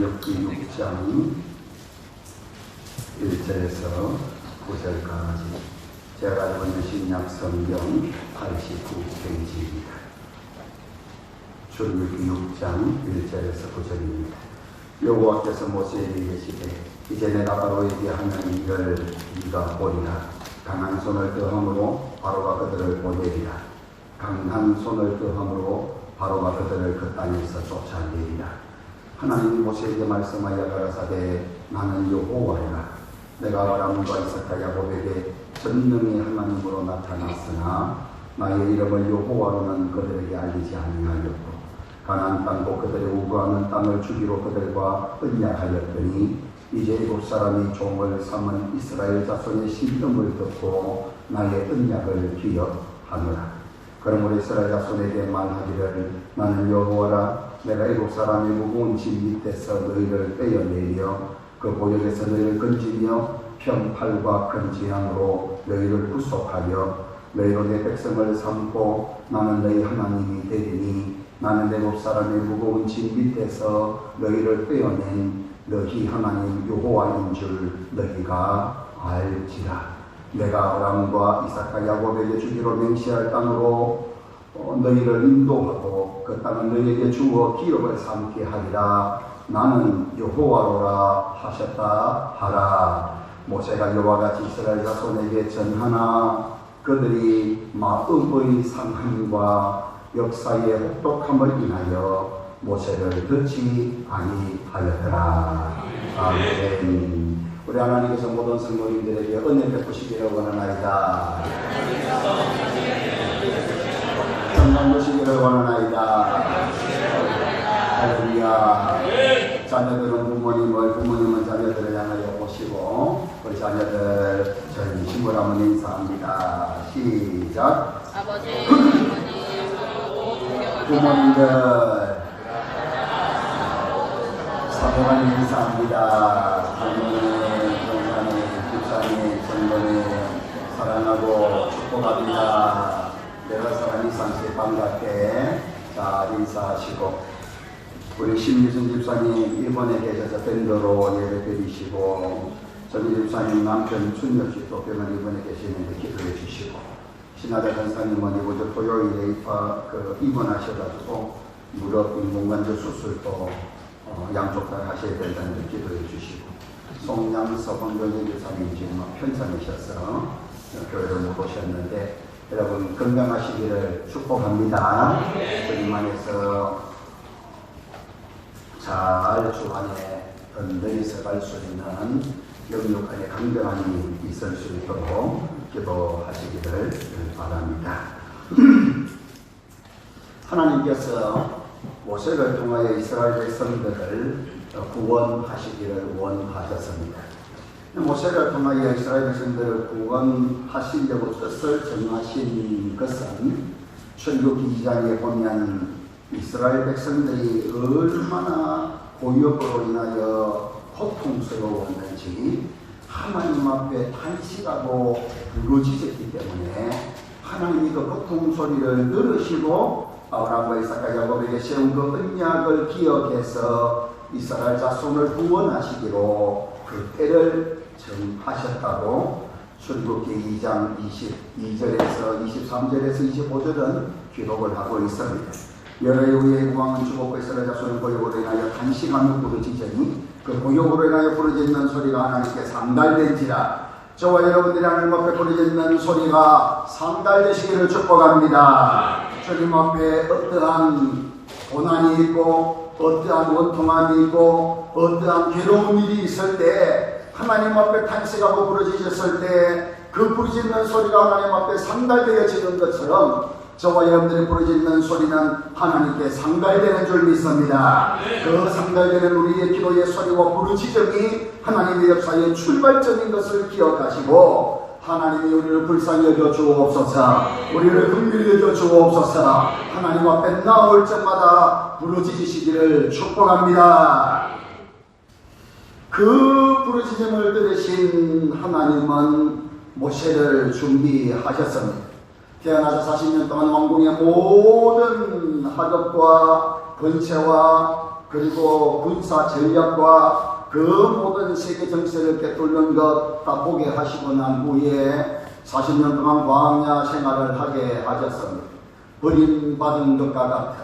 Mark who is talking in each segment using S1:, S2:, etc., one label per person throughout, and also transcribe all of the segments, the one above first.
S1: 출애굽기 6장 1절에서 9절까지 제가 가지고 있는 신약 성경 89페이지입니다. 출애굽기 6장 1절에서 9절입니다. 여호와께서 모세에게 이르시되 이제 내가 바로에게 하는 일을 네가 보리라. 강한 손을 더함으로 바로가 그들을 보내리라. 강한 손을 더함으로 바로가 그들을 그 땅에서 쫓아내리라. 하나님이 모세에게 말씀하여 가라사대 나는 여호와라. 내가 아브라함과 이삭과 야곱에게 전능히 하나님으로 나타났으나 나의 이름을 여호와로는 그들에게 알리지 아니하였고 가나안 땅도 그들의 우거하는 땅을 주기로 그들과 언약하였더니 이제 일곱 사람이 종을 삼은 이스라엘 자손의 신음을 듣고 나의 언약을 기억하노라. 그러므로 이스라엘 자손에게 말하기를 나는 여호와라. 내가 일곱 사람의 무거운 짐 밑에서 너희를 떼어내려 그 보역에서 너희를 건지며 편팔과 큰 재앙으로 너희를 구속하여 너희로 내 백성을 삼고 나는 너희 하나님이 되리니 나는 일곱 사람의 무거운 짐 밑에서 너희를 떼어낸 너희 하나님 여호와인 줄 너희가 알지라. 내가 아브라함과 이삭과 야곱에게 주기로 맹세할 땅으로 너희를 인도하고 그 땅은 너희에게 주어 기업을 삼게 하리라. 나는 여호와로라 하셨다 하라. 모세가 여호와 같이 이스라엘 자손에게 전하나 그들이 마음의 상함과 역사의 혹독함을 인하여 모세를 듣지 아니하였더라. 아멘. 우리 하나님께서 모든 성도님들에게 은혜 베푸시기를 원하나이다. 평강 주시기를 원하나이다. 할렐루야. 자녀들은 부모님은 자녀들을 향하여 보시고 우리 자녀들 저희 힘을 한번 인사합니다. 시작.
S2: 아버지,
S1: 부모님들 사모님 인사합니다. 전번에 사랑하고 축복합니다. 내가 사랑이 상세 반갑게 잘 인사하시고 우리 심유순 집사님 일본에 계셔서 밴더로 예배 드리시고 전희 집사님 남편 춘엽씨 또 병원 일본에 계시는데 기도해 주시고 신하대 전사님은 이번 토요일에 입원하셔가지고 무릎 인공관절 수술도 양쪽 다 하셔야 된다는 기도해 주시고 송양서 본교재 교사님 지금 편찮으셔서 교회를 못 오셨는데 여러분 건강하시기를 축복합니다. 주님 안에서 잘 주안에 든든히서 갈 수 있는 영육 안에 강건함이 있을 수 있도록 기도하시기를 바랍니다. 하나님께서 모세를 통하여 이스라엘 백성들을 구원하시기를 원하셨습니다. 모세를 통하여 이스라엘 백성들을 구원하시려고 뜻을 정하신 것은 출애굽기 2장에 보면 이스라엘 백성들이 얼마나 고역으로 인하여 고통스러웠는지 하나님 앞에 탄식하고 부르짖었기 때문에 하나님이 그 고통 소리를 들으시고 아브라함과 이삭과 야곱에게 세운 그 언약을 기억해서 이스라엘 자손을 구원하시기로 그 때를 정하셨다고 출애굽기 2장 22절에서 23절에서 25절은 기록을 하고 있습니다. 여러 이후에 왕은 죽었고 이스라엘 자손은 고역으로 인하여 탄식하며 부르짖으니 그 고역으로 인하여 부르짖는 소리가 하나님께 상달된지라. 저와 여러분들이 하나님 앞에 부르짖는 소리가 상달되시기를 축복합니다. 주님 앞에 어떠한 고난이 있고 어떠한 원통함이 있고 어떠한 괴로운 일이 있을 때 하나님 앞에 탄식하고 부르짖었을 때 그 부르짖는 소리가 하나님 앞에 상달되어지는 것처럼 저와 여러분들이 부르짖는 소리는 하나님께 상달되는 줄 믿습니다. 그 상달되는 우리의 기도의 소리와 부르짖음이 하나님의 역사의 출발점인 것을 기억하시고 하나님이 우리를 불쌍히 여겨 주옵소서, 우리를 긍휼히 여겨 주옵소서. 하나님 앞에 나올 적마다 부르짖으시기를 축복합니다. 그 부르짖음을 들으신 하나님은 모세를 준비하셨습니다. 태어나서 40년 동안 왕궁의 모든 학업과 권세와 그리고 군사 전략과 그 모든 세계 정세를 꿰뚫는 것 다 보게 하시고 난 후에 40년 동안 광야 생활을 하게 하셨습니다. 버림받은 것과 같다.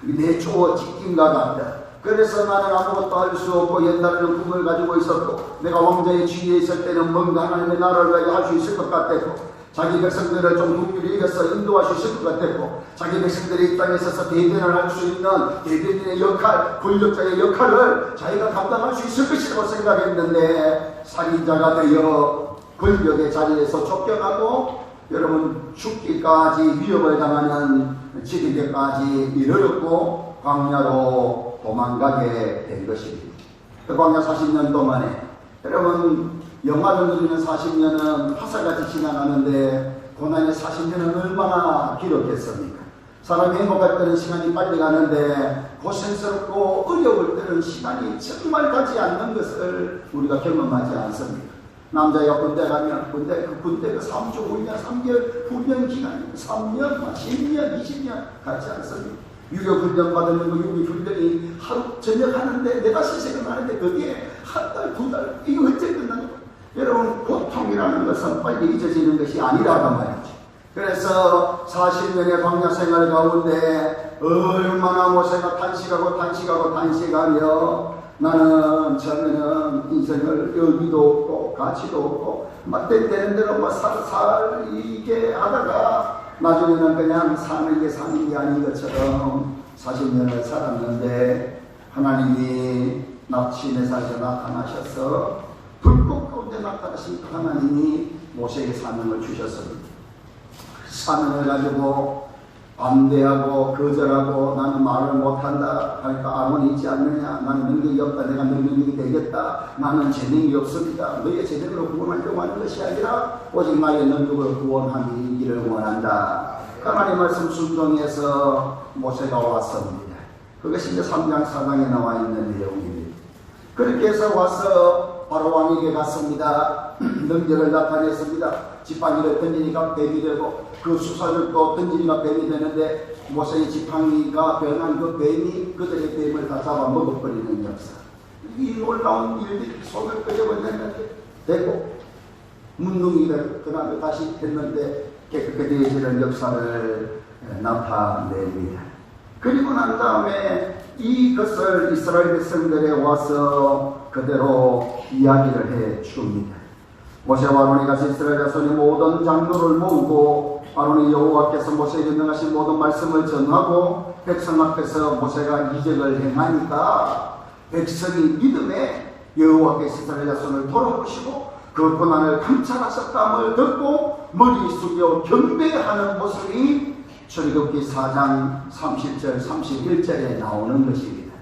S1: 내쫓아 찢김과 같다. 그래서 나는 아무것도 할 수 없고 옛날에는 꿈을 가지고 있었고 내가 왕자의 지위에 있을 때는 뭔가 하나님의 나라를 위하여 할 수 있을 것 같았고 자기 백성들을 좀 긍휼히 여겨서 인도할 수 있을 것 같았고 자기 백성들의 입장에 있어서 대변을 할 수 있는 대변인의 역할, 권력자의 역할을 자기가 감당할 수 있을 것이라고 생각했는데 살인자가 되어 권력의 자리에서 쫓겨나고 여러분 죽기까지 위협을 당하는 지기게까지 이르렀고 광야로 도망가게 된 것입니다. 그 광야 40년 동안에 여러분 영화를 누리는 40년은 화살같이 지나가는데 고난의 40년은 얼마나 길었겠습니까? 사람이 행복할 때는 시간이 빨리 가는데 고생스럽고 어려울 때는 시간이 정말 가지 않는 것을 우리가 경험하지 않습니까? 남자가 군대 가면 군대가 3주 훈련, 3개월 훈련 기간이 3년, 10년, 20년 가지 않습니까? 유교 훈련 받는 거 유교 훈련이 하루 저녁 하는데 내가 시생을 하는데 그게 한 달, 두 달, 이거 언제 끝나는 거예요? 여러분 고통이라는 것은 빨리 잊어지는 것이 아니라고 말이죠. 그래서 40년의 광야 생활 가운데 얼마나 모세가 단식하며 나는 처음에는 인생을 여기도 없고 가치도 없고 막 되는 대로 뭐 살게 하다가 나중에는 그냥 사는 게 아닌 것처럼 40년을 살았는데 하나님이 납치내사에서 나타나셔서 불꽃 가운데 나타나신 하나님이 모세에게 사명을 주셨습니다. 사명을 가지고 반대하고 거절하고 나는 말을 못한다 하니까 아론이 있지 않느냐, 나는 능력이 없다, 내가 능력이 되겠다, 나는 재능이 없습니다. 너희의 재능으로 구원하려고 하는 것이 아니라 오직 나의 능력으로 구원하기를 원한다. 하나님 말씀 순종해서 모세가 왔습니다. 그것이 이제 3장 4장에 나와 있는 내용입니다. 그렇게 해서 와서 바로 왕에게 갔습니다. 능력을 나타냈습니다. 지팡이를 던지니까 뱀이 되고 그 수사를 또 던지니까 뱀이 되는데 모세의 지팡이가 변한 그 뱀이 그들의 뱀을 다 잡아먹어버리는 역사. 이 놀라운 일들이 손을 끄집어냈는데 되고 문둥이가 그 다음에 다시 했는데 깨끗해지는 역사를 나타냅니다. 그리고 난 다음에 이것을 이스라엘 백성들에 와서 그대로 이야기를 해 줍니다. 모세와 아론이 같이 이스라엘 자손이 모든 장로를 모으고 아론이 여호와께서 모세에게 명하신 모든 말씀을 전하고 백성 앞에서 모세가 이적을 행하니까 백성이 믿음에 여호와께서 이스라엘 자손을 돌아보시고 그 고난을 감찰하셨다함을 듣고 머리 숙여 경배하는 모습이 출애굽기 4장 30절 31절에 나오는 것입니다.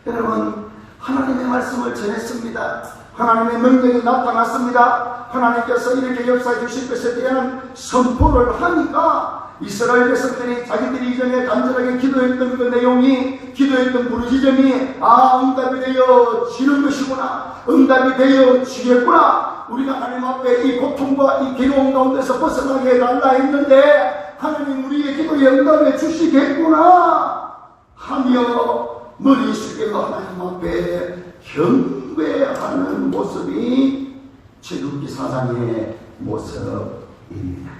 S1: 여러분 하나님의 말씀을 전했습니다. 하나님의 능력이 나타났습니다. 하나님께서 이렇게 역사해 주실 것에 대한 선포를 하니까 이스라엘 백성들이 자기들이 이전에 간절하게 기도했던 그 내용이, 기도했던 부르짖음이 응답이 되어지는 것이구나, 응답이 되어지겠구나, 우리가 하나님 앞에 이 고통과 이 괴로움 가운데서 벗어나게 해달라 했는데 하나님 우리의 기도에 응답해 주시겠구나 하며 머리 숙여 하나님 앞에 경배하는 모습이 출애굽기 4장의 모습입니다.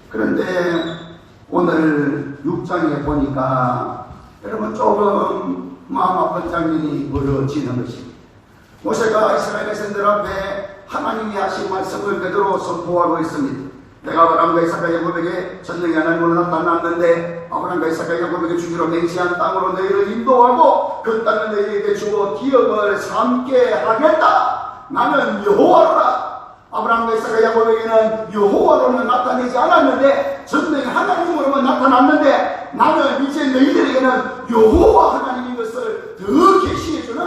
S1: 그런데 오늘 6장에 보니까 여러분 조금 마음 아픈 장면이 벌어지는 것입니다. 모세가 이스라엘 백성들 앞에 하나님이 하신 말씀을 그대로 선포하고 있습니다. 내가 아브라함과 이삭과 야곱에게 전능히 하나님으로 나타났는데 아브라함과 이삭과 야곱에게 주기로 맹세한 땅으로 너희를 인도하고 그 땅을 너희에게 주어 기업을 삼게 하겠다. 나는 여호와로라. 아브라함과 이삭과 야곱에게는 여호와로는 나타내지 않았는데 전능히 하나님으로만 나타났는데 나는 이제 너희들에게는 여호와 하나님인 것을 더 계시해주는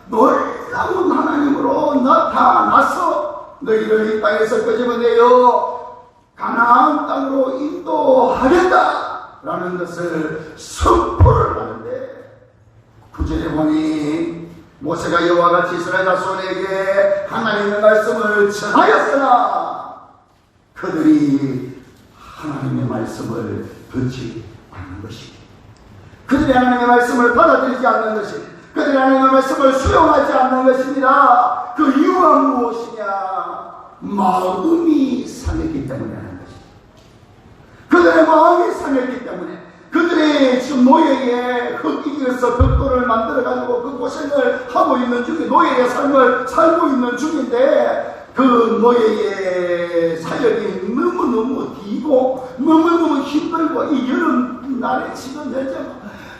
S1: 놀라운 하나님으로 나타나서 너희를 이 땅에서 끄집어내어 가나안 땅으로 인도하겠다 라는 것을 선포를 하는데 9절에 보니 모세가 이와 같이 이스라엘 자손에게 하나님의 말씀을 전하였으나 그들이 하나님의 말씀을 듣지 않는 것입니다. 그들이 하나님의 말씀을 받아들이지 않는 것이, 그들이 하나님의 말씀을 수용하지 않는 것입니다. 그 이유가 무엇이냐? 마음이 상했기 때문에 하는 것입니다. 그들의 마음이 상했기 때문에, 그들이 지금 노예의 흙이어서 벽돌을 만들어가지고 그 고생을 하고 있는 중에, 노예의 삶을 살고 있는 중인데, 그 노예의 사역이 너무너무 길고 너무너무 힘들고, 이 여름날에 지금 현재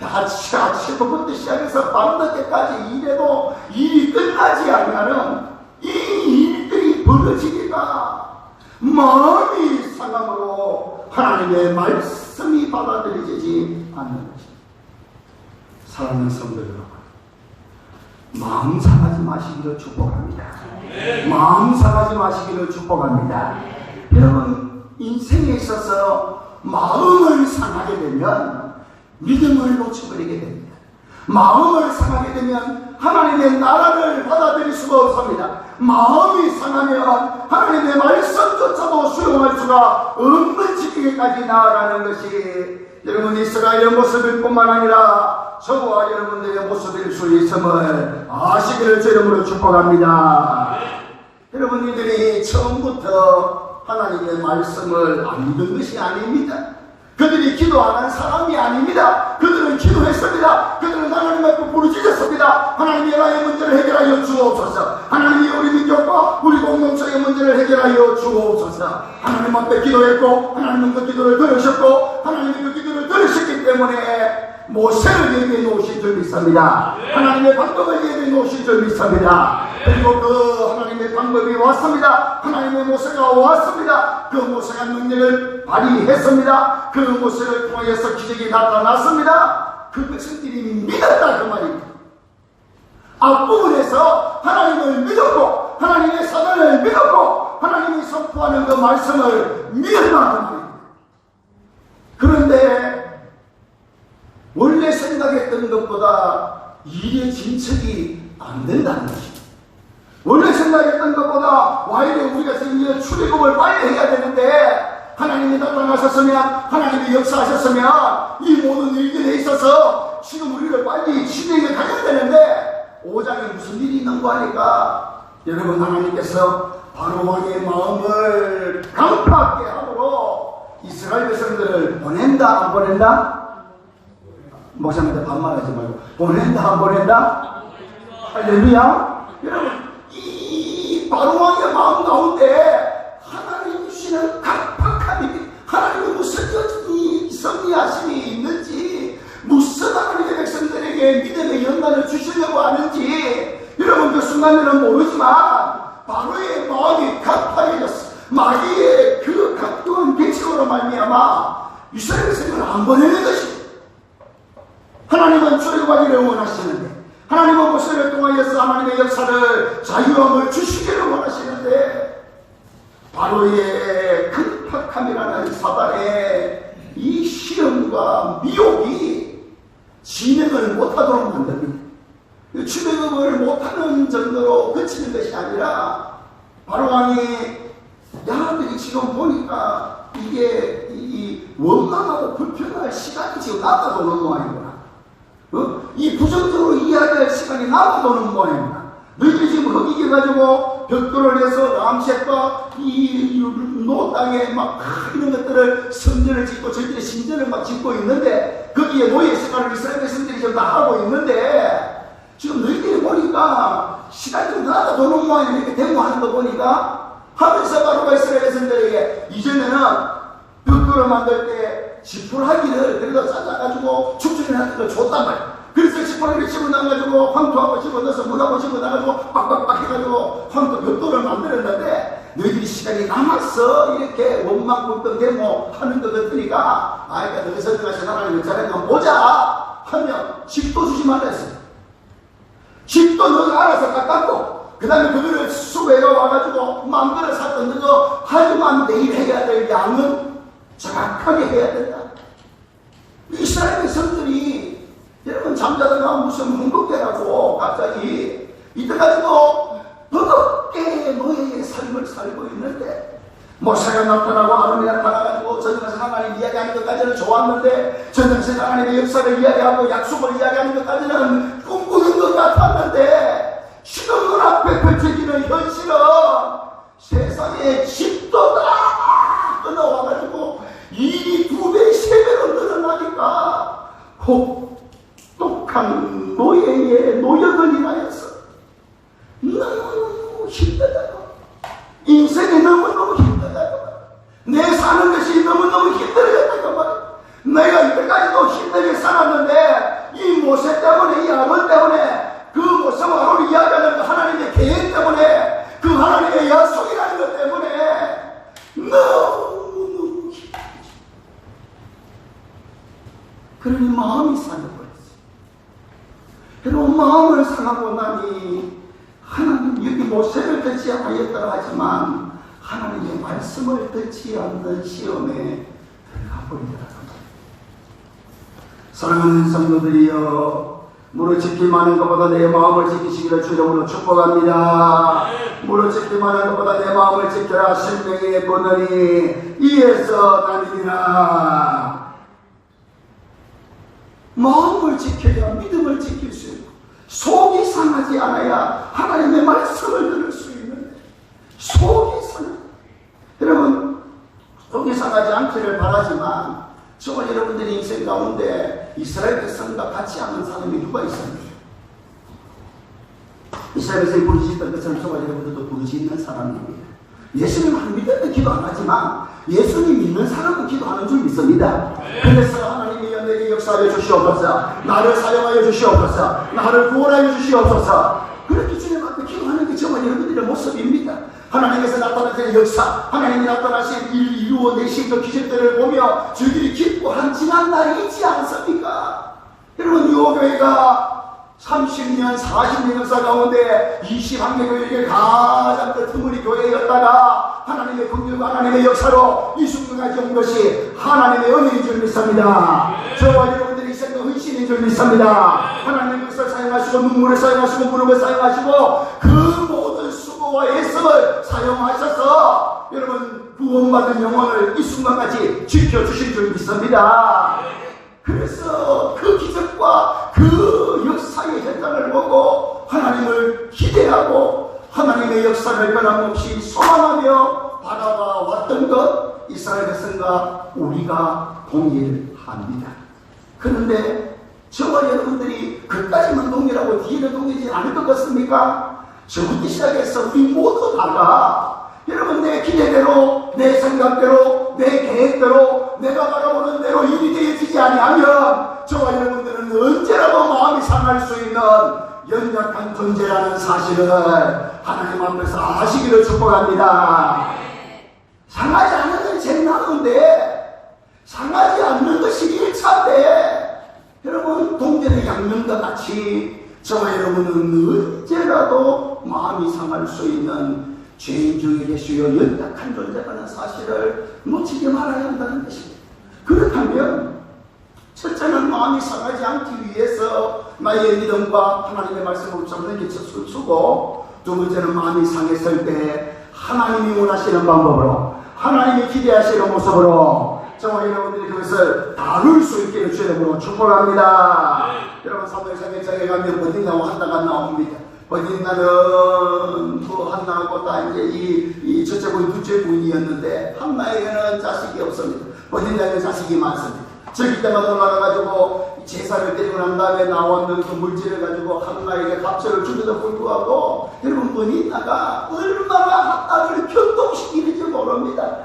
S1: 아침부터 시작해서 밤늦게까지 일해도 일이 끝나지 않는 이 일들이 벌어지니까 마음이 상함으로 하나님의 말씀이 받아들여지지 않는 것입니다. 사랑하는 성도 여러분, 마음 상하지 마시기를 축복합니다. 마음 상하지 마시기를 축복합니다. 여러분, 인생에 있어서 마음을 상하게 되면 믿음을 놓쳐버리게 됩니다. 마음을 상하게 되면 하나님의 나라를 받아들일 수가 없습니다. 마음이 상하면 하나님의 말씀조차도 수용할 수가 없는 지경에까지 나아가는 것이 여러분 이스라엘의 모습일 뿐만 아니라 저와 여러분들의 모습일 수 있음을 아시기를 제 이름으로 축복합니다. 여러분들이 처음부터 하나님의 말씀을 안 믿은 것이 아닙니다. 그들이 기도하는 사람이 아닙니다. 그들은 기도했습니다. 그들은 하나님 앞에 부르짖었습니다. 하나님이 나의 문제를 해결하여 주옵소서. 하나님이 우리 민족과 우리 공동체의 문제를 해결하여 주옵소서. 하나님 앞에 기도했고 하나님은 그 기도를 들으셨고 하나님이 그 기도를 들으셨기 때문에 모세를 예비해 놓으신 줄 믿습니다. 하나님의 방법을 예비해 놓으신 줄 믿습니다. 그리고 그 하나님의 방법이 왔습니다. 하나님의 모세가 왔습니다. 그 모세가 능력을 발휘했습니다. 그 모세를 통하여서 기적이 나타났습니다. 그 백성들이 믿었다 그 말입니다. 앞부분에서 하나님을 믿었고 하나님의 사단을 믿었고 하나님이 선포하는 그 말씀을 믿었다 그 말입니다. 그런데 원래 생각했던 것보다 일의 진척이 안 된다는 것입니다. 원래 생각했던 것보다 오히려 우리가 지금 출애굽을 빨리 해야 되는데 하나님이 나타나셨으면 하나님이 역사하셨으면 이 모든 일들에 있어서 지금 우리를 빨리 진행해 가야 되는데 5장에 무슨 일이 있는 거 하니까 여러분 하나님께서 바로 왕의 마음을 강팍하게 함으로 이스라엘 백성들을 보낸다 안 보낸다? 목사님한테 반말하지 말고 보낸다 안 보낸다? 할렐루야. 여러분 이 바로 왕의 마음 가운데 하나님 주시는 강팍함이 하나님의 무슨 섭리하심이 있는지 무슨 하나님의 백성들에게 믿음의 연단을 주시려고 하는지 여러분 그 순간에는 모르지만 바로의 마음이 강팍해졌어. 마귀의 그 각도한 계책으로 말미암아 이스라엘 백성을 안 보내는 것입니다. 하나님은 출애굽하기를 원하시는데 하나님은 모세를 통하여서 하나님의 역사를 자유함을 주시기를 원하시는데 바로의 강팍함이라는 사단의 이 시험과 미혹이 진행을 못하도록 만듭니다. 출애굽을 못하는 정도로 그치는 것이 아니라 바로 왕이 야들이 지금 보니까 이게 이 원망하고 불평할 시간이 지금 남아도는 모양이구나. 이 부정적으로 이야기할 시간이 남아도는 모양이구나. 너희들이 지금 흑이게 가지고 벽돌을 해서 람셋과 이 노 땅에 막 이런 것들을 성전을 짓고 저희들이 신전을 막 짓고 있는데 거기에 노예 생활을 이스라엘 백성들이 지금 다 하고 있는데 지금 너희들이 보니까 시간이 좀 남아도는 모양이 이렇게 데모하는 거 보니까 하면서 바로가 이스라엘 백성들에게 이전에는 벽돌을 만들 때 지푸라기를 그래도 잘라가지고 축전해놨던 걸 줬단 말이야. 그래서 지푸라기를 집어넣어가지고 황토하고 집어넣어서 물하고 집어넣어가지고 빡빡빡 해가지고 황토 벽돌을 만들었는데 너희들이 시간이 남았어 이렇게 원망불평 데모하는 것 같으니까 그러니까 너희 선생님이 하나님을 잘하면 보자 하면 집도 주지 말라 했어요. 집도 너가 알아서 깎았고 그 다음에 그거를 수고해가 와가지고 만들어 샀던 그거 하지만 내일 해야 될 양은 정확하게 해야 된다. 이스라엘 백성들이 여러분 잠자다가 무슨 흥국대라고 갑자기 이때까지도 버겁게 노예의 삶을 살고 있는데 모세가 나타나고 아론이 나타나가지고 전쟁에서 하나님 이야기하는 것까지는 좋았는데, 전쟁에서 하나님의 역사를 이야기하고 약속을 이야기하는 것까지는 꿈꾸는 것 같았는데, 지금 눈앞에 펼쳐지는 현실은 세상의 집도 다 끊어와가지고 일이 2배, 3배로 늘어나니까 혹독한 노예의 노역을 인하여서 너무너무 힘들다고, 인생이 너무너무 힘들다고, 내 사는 것이 너무너무 힘들어졌다고 말이야. 내가 이때까지도 힘들게 살았는데 이 모세 때문에, 이 아론 때문에, 그 모세와 아론을 이야기하는 그 하나님의 계획 때문에, 그 하나님의 약속이라는 것 때문에 너무너무 힘들어. 그러니 마음이 상해버렸어. 여러분, 마음을 상하고 나니 하나님, 여기 모세를 듣지 않았더라 하지만 하나님의 말씀을 듣지 않는 시험에 들어가 버리더라고요. 사랑하는 성도들이여, 무릇 지킴하는 것보다 내 마음을 지키시기를 주님으로 축복합니다. 무릇 지킴하는 것보다 내 마음을 지켜라. 생명의 본원이 이에서 나니라. 마음을 지켜야 믿음을 지킬 수 있고, 속이 상하지 않아야 하나님의 말씀을 들을 수 있는데, 속이 상해. 여러분, 속이 상하지 않기를 바라지만 정말 여러분들의 인생 가운데 이스라엘 백성과 같이 하는 사람이 누가 있습니까? 이스라엘 백성이 부르짖던 것처럼 정말 여러분들도 부르짖는 사람입니다. 예수님 안 믿는데 기도 안 하지만 예수님 믿는 사람은 기도하는 줄 믿습니다. 그래서 하나님이 내게 역사하여 주시옵소서, 나를 사용하여 주시옵소서, 나를 구원하여 주시옵소서, 그렇게 주님 앞에 기도하는 게 정말 여러분들의 모습입니다. 하나님께서 나타나신 역사, 하나님이 나타나신 일 이루어내신 그 기적들을 보며 저희들이 기뻐한 지난 날이 있지 않습니까? 여러분, 유호교회가 30년, 40년 역사 가운데 20한개 교회에 가장 그 드물이 교회였다가 하나님의 긍휼과 하나님의 역사로 이 순간까지 온 것이 하나님의 은혜인 줄 믿습니다. 저와 여러분들이 이 생각 헌신인 줄 믿습니다. 하나님의 역사를 사용하시고 눈물을 사용하시고 무릎을 사용하시고 그 모든 수고와 애씀을 사용하셔서 여러분 구원받은 영혼을 이 순간까지 지켜주신 줄 믿습니다. 그래서 그 기적과 그 역사의 현장을 보고 하나님을 기대하고 하나님의 역사를 변함없이 소망하며 바라봐왔던 것, 이스라엘 백성과 우리가 동일합니다. 그런데 저와 여러분들이 그까지만 동일하고 뒤에는 동일하지 않을 것 같습니까? 저부터 시작해서 우리 모두 다가 여러분 내 기대대로, 내 생각대로, 내 계획대로, 내가 바라보는 대로 일이 되어지지 아니하면 저와 여러분들은 언제라도 마음이 상할 수 있는 연약한 존재라는 사실을 하나님 앞에서 아시기를 축복합니다. 상하지 않는 건 제일 나은데 상하지 않는 것이 1차인데 여러분 동전의 양면과 같이 저와 여러분은 언제라도 마음이 상할 수 있는 죄인 중에 계시여 연약한 존재라는 사실을 놓치지 말아야 한다는 것입니다. 그렇다면 첫째는 마음이 상하지 않기 위해서 나의 믿음과 하나님의 말씀을 붙잡는 기초를 주고, 두 번째는 마음이 상했을 때 하나님이 원하시는 방법으로, 하나님이 기대하시는 모습으로 저와 여러분들이 그것을 다룰 수 있기를 주님으로 축복합니다. 여러분 사도행전 1장에 가면 버딘나와 한나가 나옵니다. 버딘나는 그 한나하고 다 이제 이 첫째 부인, 둘째 부인이었는데 한나에게는 자식이 없습니다. 버딘나에게는 자식이 많습니다. 저기 때마다 올라가가지고 제사를 드리고 난 다음에 나오는 그 물질을 가지고 한나에게 갑절을 주면서 불구하고 여러분 버딘나가 얼마나 한나를 교통시키는지 모릅니다.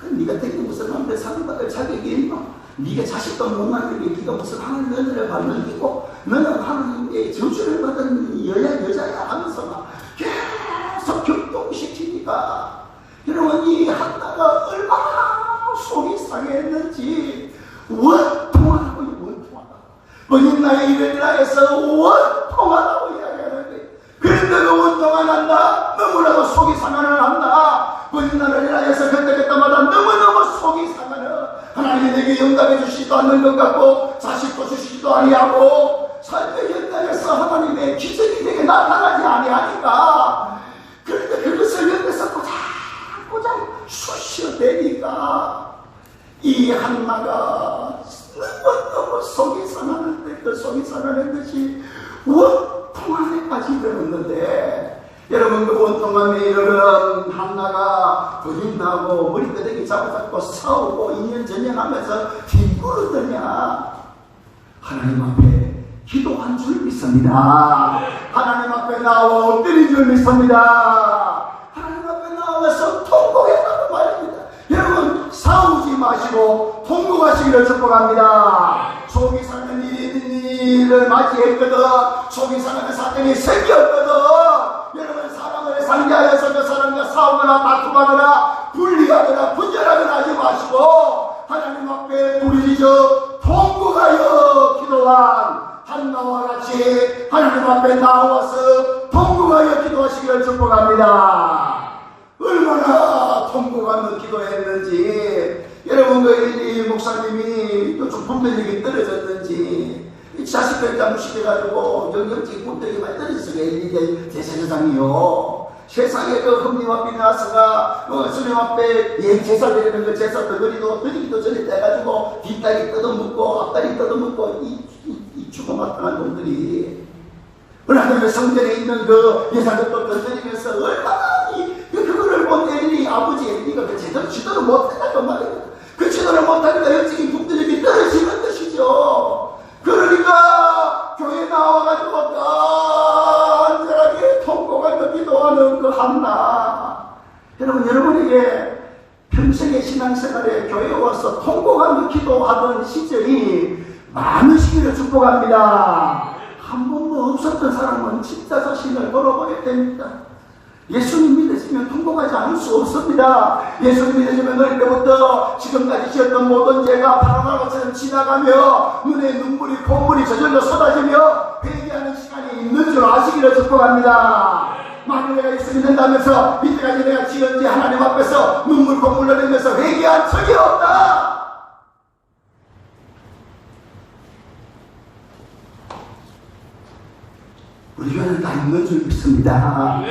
S1: 네가 되게 무슨 남들 상받을 자격이 있나? 네가 자식도 못 낳는 게 네가 무슨 하나님 은혜를 받는 게고 너는 하나님의 저주를 받은 여자야 하면서 막 계속 교통시키니까 여러분 이 한나가 얼마나 속이 상했는지 원통하다고요. 원통하다. 버딘나의 일을 인하여서 원통하다고 이야기하는 거예요. 그런데 그 원통한 한나 너무나도 속이 상하는 한나 버딘나를 인하여서 그때마다 너무너무 속이 상하는 하나님이 내게 영감해 주시지도 않는 것 같고 자식도 주시지도 아니하고 삶의 현장에서 하나님의 기적이 내게 나타나지 아니하니까 그런데 그것을 옆에서 꼬장꼬장 쑤셔대니까 이 한나가 너무 속이 상하는데 그 속이 상하는 것이 원통 안에까지 들었는데, 여러분 그 원통 안에 이르는 한나가 부인하고 머리끄댕이 잡아잡고 싸우고 인연전연하면서 뒹구르더냐? 하나님 앞에 기도한 줄 믿습니다. 하나님 앞에 나와 엎드린 줄 믿습니다. 하나님 앞에 나와서 통곡했다고 말입니다. 여러분 싸우지 마시고 통곡하시기를 축복합니다. 속이 상하는 일을 맞이했거든. 속이 상하는 사건이 생겼거든. 여러분 사람을 상대하여서 그 사람과 싸우거나 다투거나 분리하거나 분열하거나 하지 마시고 하나님 앞에 부르짖어 통곡하여 기도한 한나와 같이 하나님 앞에 나와서 통곡하여 기도하시기를 축복합니다. 얼마나 통곡하며 기도했는지, 여러분 그 엘리 목사님이 요즘 분별력이 떨어졌는지 이 자식들 잠시켜가지고 영적인 분별력이 많이 떨어졌어요. 엘리 제사장이요. 세상에 그 흠리와 비나스가 주님 앞에 제사 드리는 그 제사 덩어리도 드리기도 전에 떼가지고 뒷다리 뜯어먹고 앞다리 뜯어먹고 이 죽어마땅한 놈들이 얼마나 성전에 있는 그 예산들도 건드리면서 얼마나 그거를 못 엘리 아버지 엘리가 그 제대로 지도를 못했다고 말이에요. 그 지도를 못하니까 영적인 분별력이 떨어지는 것이죠. 그러니까 교회 나와가지고 간절하게 통곡하며 기도하는 그 한나, 여러분 여러분에게 평생의 신앙생활에 교회에 와서 통곡하며 기도하던 시절이 많으시기를 축복합니다. 한 번도 없었던 사람은 진짜 자신을 돌아보게 됩니다. 예수님 믿으시면 통곡하지 않을 수 없습니다. 예수님 믿으시면 어릴 때부터 지금까지 지었던 모든 죄가 바람처럼 지나가며 눈에 눈물이 콧물이 저절로 쏟아지며 회개하는 시간이 있는 줄 아시기를 축복합니다. 만일 내가 예수 믿는다면서 이때까지 내가 지은 죄 하나님 앞에서 눈물 콧물 흘리면서 회개한 적이 없다. 우리 교회는 다 있는 줄 믿습니다.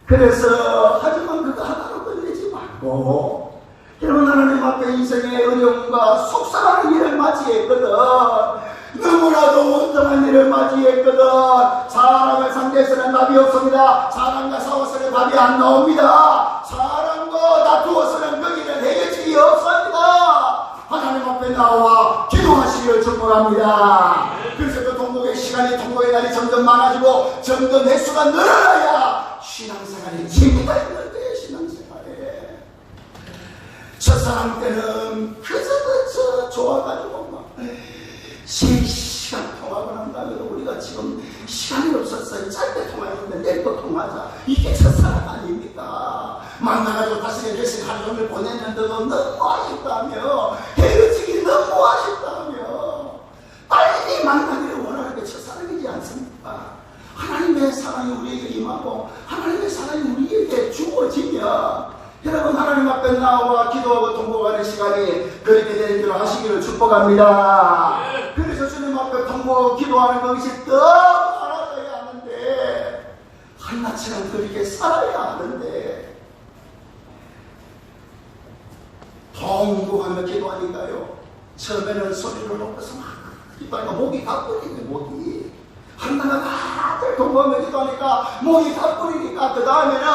S1: 그래서 하지만 그거 하나로 끝내지 말고, 여러분 하나님 앞에 인생의 어려움과 속상한 일을 맞이했거든. 너무나도 원통한 일을 맞이했거든. 사람을 상대해서는 답이 없습니다. 사람과 싸워서는 답이 안 나옵니다. 사람과 다투어서는 거기는 해결책이 없습니다. 하나님 앞에 나와 기도하시기를 축복합니다. 그래서 그 통곡의 시간이, 통곡의 날이 점점 많아지고 점점 횟수가 늘어나야 신앙생활이 재미가 있는데, 신앙생활에 첫사랑 때는 그저 좋아가지고 막 3시간 통화를 한다면 우리가 지금 시간이 없었어요. 짧게 통화했는데 내일 또 통화하자. 이게 첫사랑 아닙니까? 만나가지고 다시 몇시 하루 종일 보냈는데도 너무 아쉽다며, 헤어지기 너무 아쉽다며, 빨리 만나기를 원하는 게 첫사랑이지 않습니까? 하나님의 사랑이 우리에게 임하고 하나님의 사랑이 우리에게 주어지면, 여러분 하나님 앞에 나와 기도하고 통곡하는 시간이 그렇게 되는 줄 아시기를 축복합니다. 그래서 주님 앞에 통곡하고 기도하는 것이 더 많아져야 하는데, 한나처럼 그렇게 살아야 하는데, 통곡하며 기도하니까요, 처음에는 소리를 높여서 막 기도하니까 목이 가쁘리네. 목이 한나가 다들 통곡하며 기도하니까 목이 가쁘리니까 그 다음에는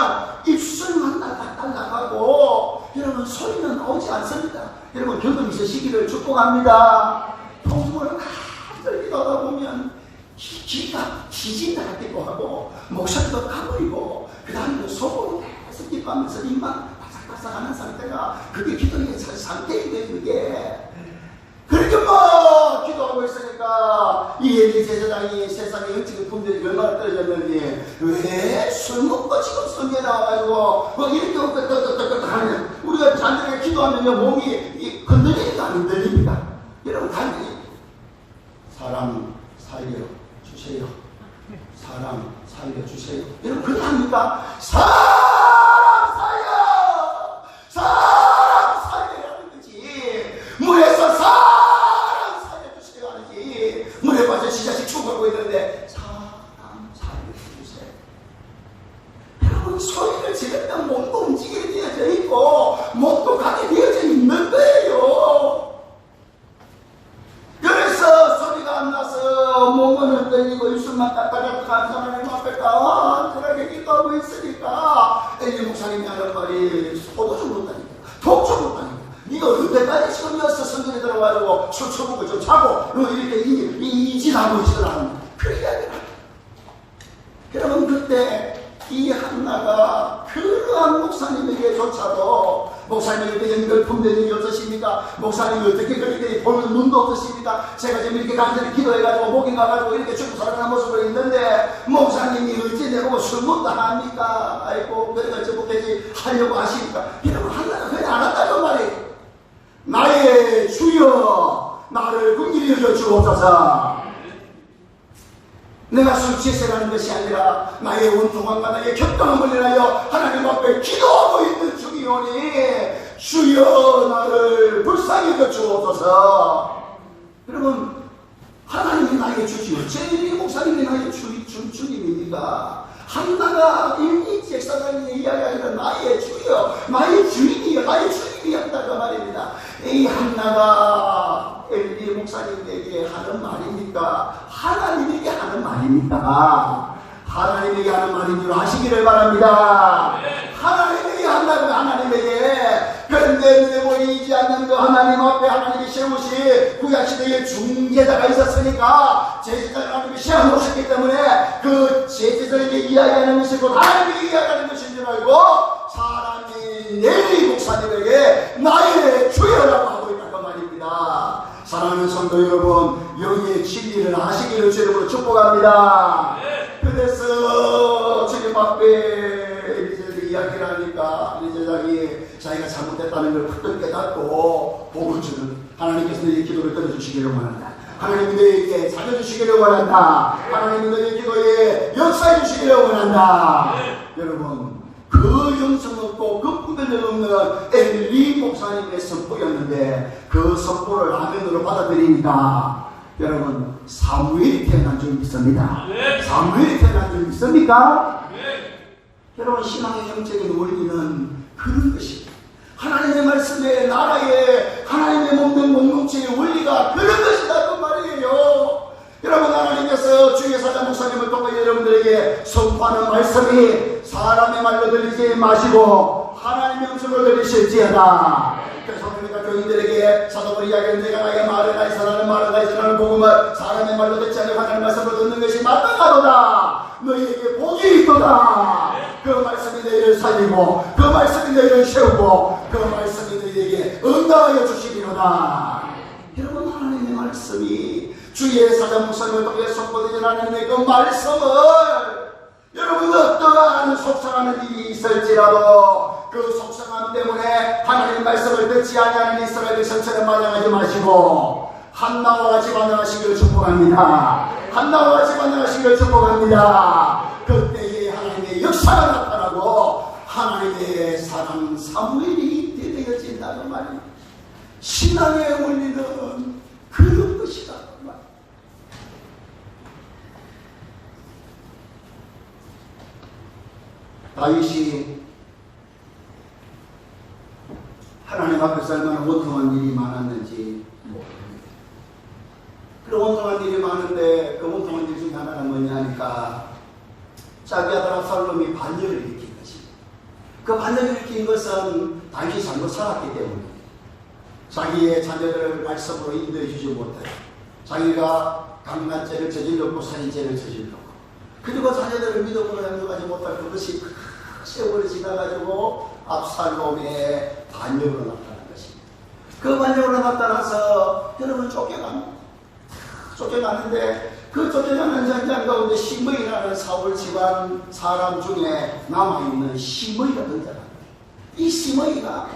S1: 입술만 딸락딸락하고, 여러분 소리는 나오지 않습니다. 여러분 경험 있으시기를 축복합니다. 통곡을 다들 기도하다 보면 귀가 기진다 같기도 하고 목소리도 가버리고 그 다음에 속으로 계속 기도하면서 입만 바삭바삭하는 상태가, 그게 기도의 상태인데, 그게 그렇게 뭐 기도하고 있으니까 이 엘리 제사장이 세상에 영적인 분들이 얼마나 떨어졌는지, 왜 술 먹고 지금 성경에 나와가지고 이렇게 끄떡끄떡 하느냐. 우리가 잔잔하게 기도하면요 몸이 흔들리니까 안 흔들립니다. 여러분 단지 사람 살려주세요, 사람 살려주세요. 여러분 그렇게 합니까? 사람 살려라는 거지. 물에서 사람 살려주세요 하지. 물에 빠져 지자식 죽어가고 있는데 사람 살려주세요. 여러분 소리를 지르면 몸도 움직이게 되어져 있고 목도 가게 되어져 있는 거예요. 술 처먹고 좀 자고 이렇게 이짓하고 있으라는 그 이야기를. 여러분 그때 이 한나가 그러한 목사님에게조차도 목사님이 이렇게 연결 품된 적이 없으십니까? 목사님이 어떻게 그렇게 보는 눈도 없으십니까? 제가 지금 이렇게 간절히 기도해가지고 목이 가가지고 이렇게 죽고 살아가는 모습을 있는데 목사님이 어찌 내보고 술 먹다 합니까? 아이고 그래가 저렇게까지 하려고 하십니까? 여러분 한나가 그냥 안 한다고 말이에요. 나의 주여 나를 긍휼히 여겨 주옵소서. 내가 술 취해서라는 것이 아니라 나의 원통함과 나의 격동함을 인하여 하나님 앞에 기도하고 있는 중이오니 주여 나를 불쌍히 여겨 주옵소서. 여러분 하나님이 나의 주지요. 제1위 목사님이 나의 주님입니다. 한나가 이 제사장의 이야기가 나의 주여 나의 주인이여 나의 주님이었다고 말입니다. 이 한나가 엘리 목사님에게 하는 말입니까? 하나님에게 하는 말입니까? 하나님에게 하는 말인 줄 아시기를 바랍니다. 하나님에게 한다고 하나님에게. 그런데 눈에 보이지 않는 그 하나님 앞에 하나님이 세우신 구약시대에 중재자가 있었으니까 제사장을 하나님이 세워놓으셨기 때문에 그 제사장에게 이야기하는 것이 곧 하나님에게 이야기하는 것인 줄 알고 사람이 엘리 목사님에게 나의 주여라고 하고 있다고 말입니다. 사랑하는 성도 여러분, 영의 진리를 아시기를 주님으로 축복합니다. 그래서 주님 앞에 엘리제를 이야기를 하니까 엘리제장이 자기가 잘못했다는 걸 팍 깨닫고 복을 주는 하나님께서 너의 기도를 들어주시기를 원한다. 하나님이 너에게 잘해주시기를 원한다. 하나님이 너의 기도에 역사해 주시기를 원한다. 여러분 그 영성 없고 그 분별력 없는 엘리 목사님의 선포였는데 그 선포를 아멘으로 받아들이니까 여러분 사무엘이 태어난 줄 믿습니다. 사무엘이 태어난 줄 믿습니까? 여러분 신앙의 영적인 원리는 그런 것입니다. 하나님의 말씀에 나라에 하나님의 몸된 공동체의 원리가 그런 것이다 그 말이에요. 여러분 하나님께서 주의 사자 목사님을 통해 여러분들에게 선포하는 말씀이 사람의 말로 들리지 마시고 하나님의 음성으로 들리실지어다. 그래서 우리가 교인들에게 사도벌 이야기를 내가 나에게 말을 하여서 나는 말을 하여서 나는 복음을 사람의 말로 듣지 않고 하나님의 말씀으로 듣는 것이 마땅하도다. 너희에게 복이 있도다. 그 말씀이 너희를 살리고 그 말씀이 너희를 세우고 그 말씀이 너희에게 응답하여 주시리로다. 여러분 하나님의 말씀이 주의 사자 목사님을 통해 선포되는 하나님의 그 말씀을 여러분 어떠한 속상하는 일이 있을지라도 그 속상함 때문에 하나님의 말씀을 듣지 아니하는 이스라엘 백성처럼 반응하지 마시고 한나와 같이 반응하시기를 축복합니다. 한나와 같이 반응하시기를 축복합니다. 그때에 하나님의 역사가 나타나고 하나님의 사람 사무엘이 되어진다는 말입니다. 신앙의 원리는 그런 것이다. 다윗이 하나님 앞에서 얼마나 원통한 일이 많았는지 그런 원통한 일이 많은데 그 원통한 일 중에 하나는 뭐냐니까 자기 아들 압살롬이 반역을 일으킨 것입니다. 그 반역을 일으킨 것은 다윗이 잘못 살았기 때문에 자기의 자녀들을 말씀으로 인도해 주지 못해 자기가 강간죄를 저질렀고 살인죄를 저질렀고 그리고 자녀들을 믿음으로 양육하지 못할 그것이 세월이 지나가지고 압살롬의 반역으로 나타난 것입니다. 그 반역으로 나타나서 여러분 쫓겨가는데 그 쫓겨가는 전장 가운데 시므이라는 사울 집안 사람 중에 남아있는 시므이가 등장합니다. 이 시므이가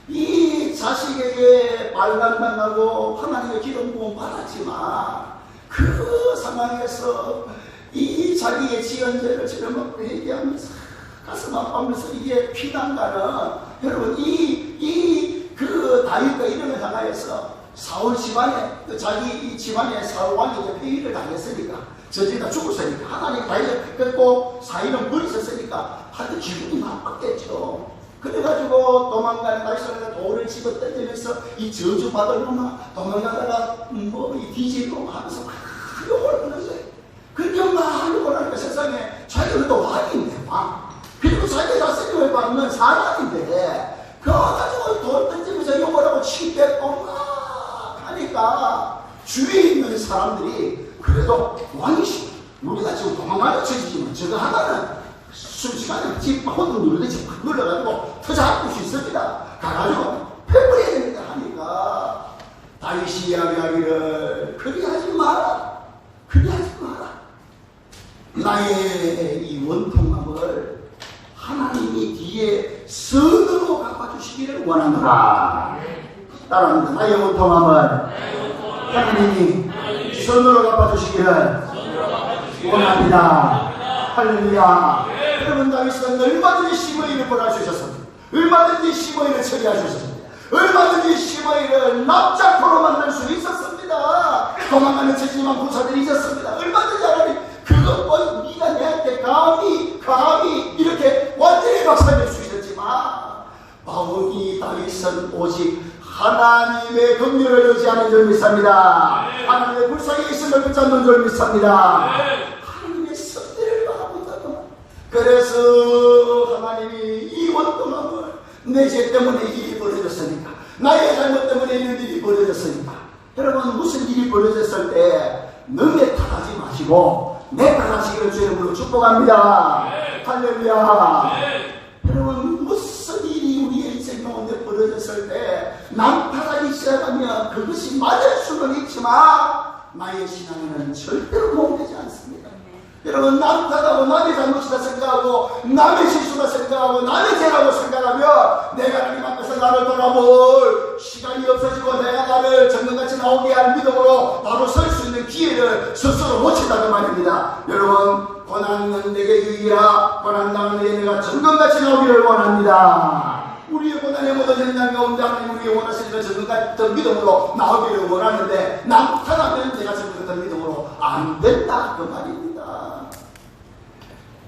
S1: 이 자식에게 말단당하고 하나님의 기름 부음 받았지만 그 상황에서 이 자기의 지연죄를 저렴하고 얘기하면서 가슴 아파하면서 이게 피난가는 여러분 그 다윗과 이름을 향하여서 사울 집안에 자기 이 집안에 사울 왕에게 폐위를 당했으니까 저지가 죽었으니까 하나님 다윗을 뺏고 사위는 버리셨으니까 하여튼 기분이 나빴겠죠. 그래가지고 도망가는 다윗을 돌을 집어 던지면서 이 저주 받을 놈아 도망가다가 이 뒤질 놈 하면서 막 욕을 하는 거예요. 그렇게 막 욕을 하니까 세상에 자기가 또 왕인데 왕 그리고 자기가 자신을 받는 사람인데 그거 가지고 돌 던지면서 욕을 하고 700번 막 하니까 주위에 있는 사람들이 그래도 왕이시고 우리가 지금 도망가는 처지지만 저거 하나는 순식간에 집 호두 누르듯이 팍 눌러가지고 터잡을 수 있습니다. 가가지고 패버려야 됩니다 하니까 다윗이 이야기하기를 그리하지 마라. 그리하지 마라. 나의 이 원통함을 하나님이 뒤에 선으로 갚아주시기를 원하노라. 따라합니다. 나의 원통함을 하나님이 선으로 갚아주시기를 원합니다. 할렐루야. 여러분 다윗은 얼마든지 시므이를 벌하셨습니다. 얼마든지 시므이를 처리하셨습니다. 얼마든지 시므이를 납작포로 만들 수 있었습니다. 도망가는 처지만 군사들이 있었습니다. 얼마든지 하나님 그것 네가 내한테 감히 이렇게 완전히 박살낼 수 있었지만 바울이 다윗은 오직 하나님의 긍휼을 의지하는 줄 믿습니다. 하나님의 불쌍히 있음을 붙잡는 줄 믿습니다. 하나님의 섭리를 바라본다고. 그래서 하나님이 이 원통함을 내 죄 때문에 일이 벌어졌으니까, 나의 잘못 때문에 이런 일이 벌어졌으니까, 여러분 무슨 일이 벌어졌을 때 너네 탓하지 마시고 내 탓하시기를 주의 이름으로 축복합니다. 할렐루야. 여러분 무슨 일이 우리의 인생 가운데 벌어졌을 때 남 탓하기 시작하면 그것이 맞을 수는 있지만 나의 신앙에는 절대로 도움되지 않습니다. 여러분 남 탓하고 남의 잘못이다 생각하고 남의 실수다 생각하고 남의 죄라고 생각하면 내가 하나님 앞에서 나를 돌아볼 시간이 없어지고 내가 나를 정금같이 나오게 할 믿음으로 바로 설 수 있는 기회를 스스로 놓친다는 말입니다. 여러분 고난은 내게 유익이라 고난당한 내가 정금같이 나오기를 원합니다. 우리의 고난의 모든 현장 가운데 하나님 우리의 원하시는 정금같은 믿음으로 나오기를 원하는데 남 탓하면 내가 정금같은 믿음으로 안 된다 그 말입니다.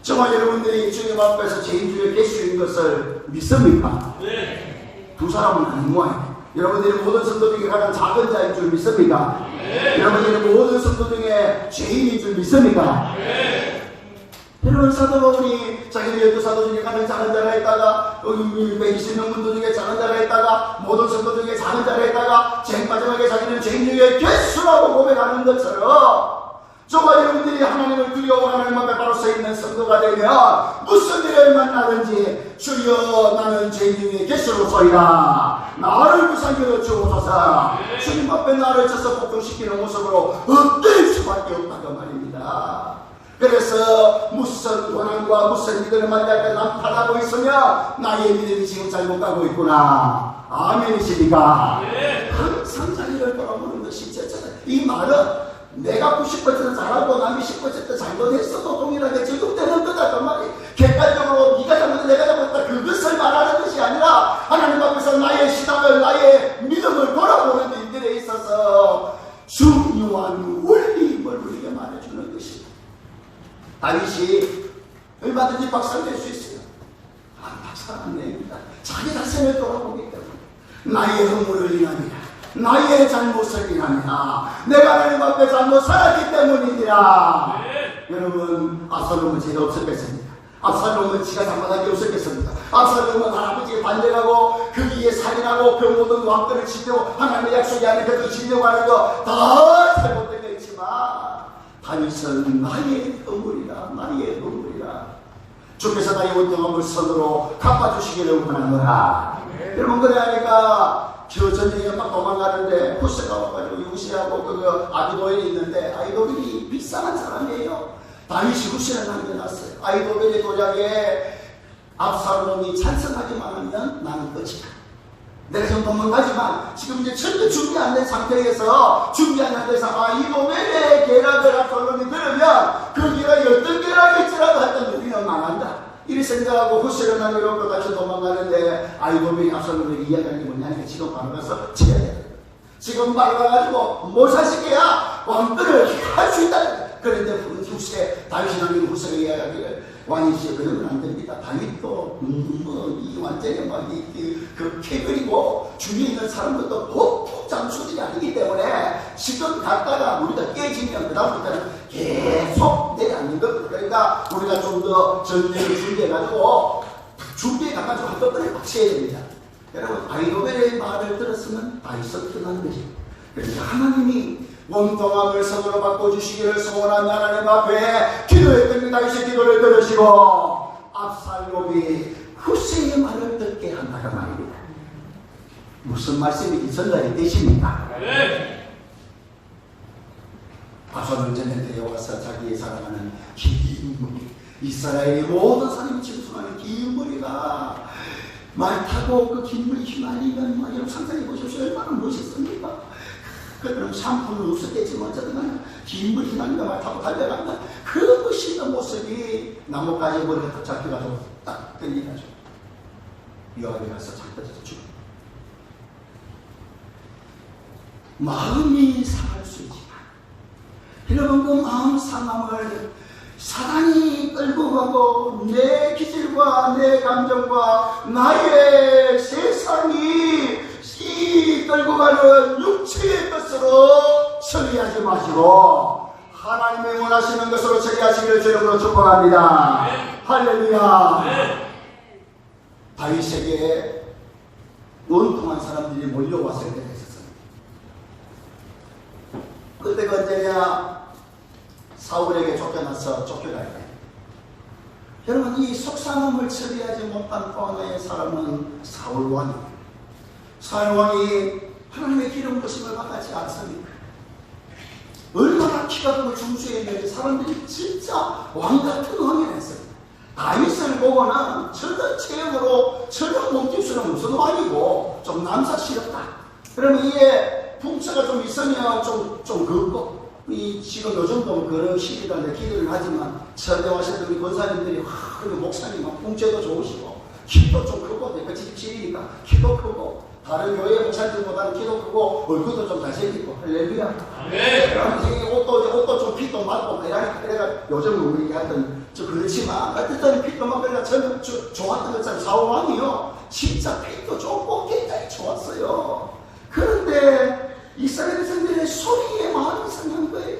S1: 정말 여러분들이 주님 앞에서 죄인 중에 개수인 것을 믿습니까? 네. 두 사람은 아닌 모양이에요. 여러분들이 모든 성도 중에 가장 작은 자인 줄 믿습니까? 네. 여러분들이 모든 성도 중에 죄인인 줄 믿습니까? 네. 여러분 사도 바울이 자기들 12사도 중에 가장 작은 자가 있다가 120명 문도 중에 작은 자가 있다가 모든 성도 중에 작은 자가 있다가 제일 마지막에 자기는 죄인 중에 개수라고 고백하는 것처럼 정말 여러분들이 하나님을 두려워 하나님 앞에 바로 서 있는 성도가 되면 무슨 일을 만나든지 주여 나는 죄인 중에 개수로서이다. 나를 불쌍히 주옵소서. 주님 앞에 나를 쳐서 복종시키는 모습으로 얻을 수밖에 없다고 말입니다. 그래서 무슨 고난과 무슨 일들을 만날 때 난 탓하고 있으면 나의 믿음이 지금 잘못 가고 있구나. 아멘이십니까? 항상 자기를 돌아보는 것이 제자다. 이 말은 내가 90% 잘하고 남이 10% 잘못했어도 동일하게 적용되는 거다 그 말이. 객관적으로 네가 잘못했다 내가 잘못했다 그것을 말하는 것이 아니라 하나님 앞에서 나의 신앙을 나의 믿음을 돌아보는 일들에 있어서 중요한 원리임을 우리에게 말해주는 것이다. 다윗이 얼마든지 박살낼 수 있어요. 박살 안 냅니다. 자기 자신을 돌아보기 때문에 나의 허물을 인함이라 나의 잘못을 인함이라 내가 하나님 앞에 잘못 살았기 때문이니라. 여러분 압살롬은 죄가 없었겠습니까? 압살롬은 지가 잘못한 게 없었겠습니까? 압살롬은 할아버지에 반대하고 그 위에 살인하고 그 모든 왕권을 지려고 하나님의 약속이 아닌 그것을 지려고 하는 거 다 잘못된 게 있지만 다윗은 나의 허물이라 나의 허물이라 주께서 나의 원통함을 선으로 갚아주시기를 원하노라. 여러분 그래 하니까 저 전쟁에 막 도망가는데 후세가 와가지고 유시하고 그 아비도엘이 있는데 아비도엘이 비싼 사람이에요. 다윗이 후세를 남겨놨어요. 아비도엘의 도약에 압살롬이 찬성하기만 하면 나는 끝이다. 내가 지금 도망가지만 지금 이제 전혀 준비 안 된 상태에서 준비 안 된 데서 아비도엘의 계략을 압살롬이 들으면 그 계략이 어떤 계략일지라도 하여튼 우리는 망한다. 이리 생각하고 후세를 남겨놓고 같이 도망가는데 아이도벨이 압살롬에게 이야기하는 게 뭐냐니까 지금 바로 가서 쳐야 돼. 지금 바로 가가지고 모사시켜야 왕권을 할 수 있다. 그런데 후세 다윗이 남긴 후세가 이야기하기를 왕이시여 그러면 안 됩니다. 다윗도 이 완전히 그 캐그리고 주위에 있는 사람들도 보통 장수들이 아니기 때문에 지금 갔다가 우리가 깨지면 그 다음부터는 계속 내려앉는 것. 그러니까 우리가 좀 더 전쟁을 준비해가지고 준비해가지고 한꺼번에 막 쳐야 됩니다. 여러분 아이도벨의 말을 들었으면 다윗은 끝나는 것입니다. 그러니까 하나님이 원통함을 선으로 바꿔주시기를 소원한 하나님 앞에 기도했더니 다윗의 기도를 들으시고 압살롬이 후세의 말을 듣게 한다는 말입니다. 무슨 말씀이 전달이 되십니까? 아브살롬 전쟁터에 와서 자기의 사랑하는 긴 무리, 이스라엘의 모든 사람이 짐승하는 긴 무리가 말 타고 그 긴 무리 휘말리면 여러분 상상해 보십시오. 얼마나 멋있습니까? 그들은 샴푸는 없었겠지만 어쨌든 긴 무리 휘말리가 말 타고 달려간다. 그 멋있는 모습이 나뭇가지 머리가 딱 잡혀가지고 딱 끌리가지고 요압이 가서 잡혀서 죽어. 마음이 상할 수 있지만 여러분 그 마음 상함을 사단이 끌고 가고 내 기질과 내 감정과 나의 세상이 끌고 가는 육체의 것으로 처리하지 마시고 하나님이 원하시는 것으로 처리하시기를 주님으로 축복합니다. 할렐루야. 다윗에게 원통한 사람들이 몰려왔을 때가 있었습니다. 그때가 언제냐? 사울에게 쫓겨나서 쫓겨갈 때. 여러분 이 속상함을 처리하지 못한 또 하나의 사람은 사울왕입니다. 사울왕이 하나님의 기름 부심을 받지 않습니까? 얼마나 키가 크고 중수에 있는지 사람들이 진짜 왕같은 왕이라 했습니다. 다윗을 보고는 저런 체형으로 저런 몸집수는 무슨 왕이고 좀 남사스럽다. 그러면 이게 풍채가 좀 있으면 좀 걷고 지금 요즘도 그런 시기인데 기도를 하지만 설대 와신 우리 권사님들이 우리 목사님은 풍채도 좋으시고 키도 좀 크고 내가 집집이니까 키도 크고 다른 교회 목사님들보다는 키도 크고 얼굴도 좀 잘생기고 할렐루야. 네. 옷도 좀 핏도 맞고 그래가 요즘 우리 하여튼 좀 그렇지만 어쨌든 핏도 맞고 그래가 저는 좋았던 것처럼 사울왕이요 진짜 핏도 좋고 굉장히 좋았어요. 그런데 이스라엘 백성들의 소리에 마음이 상한 거예요.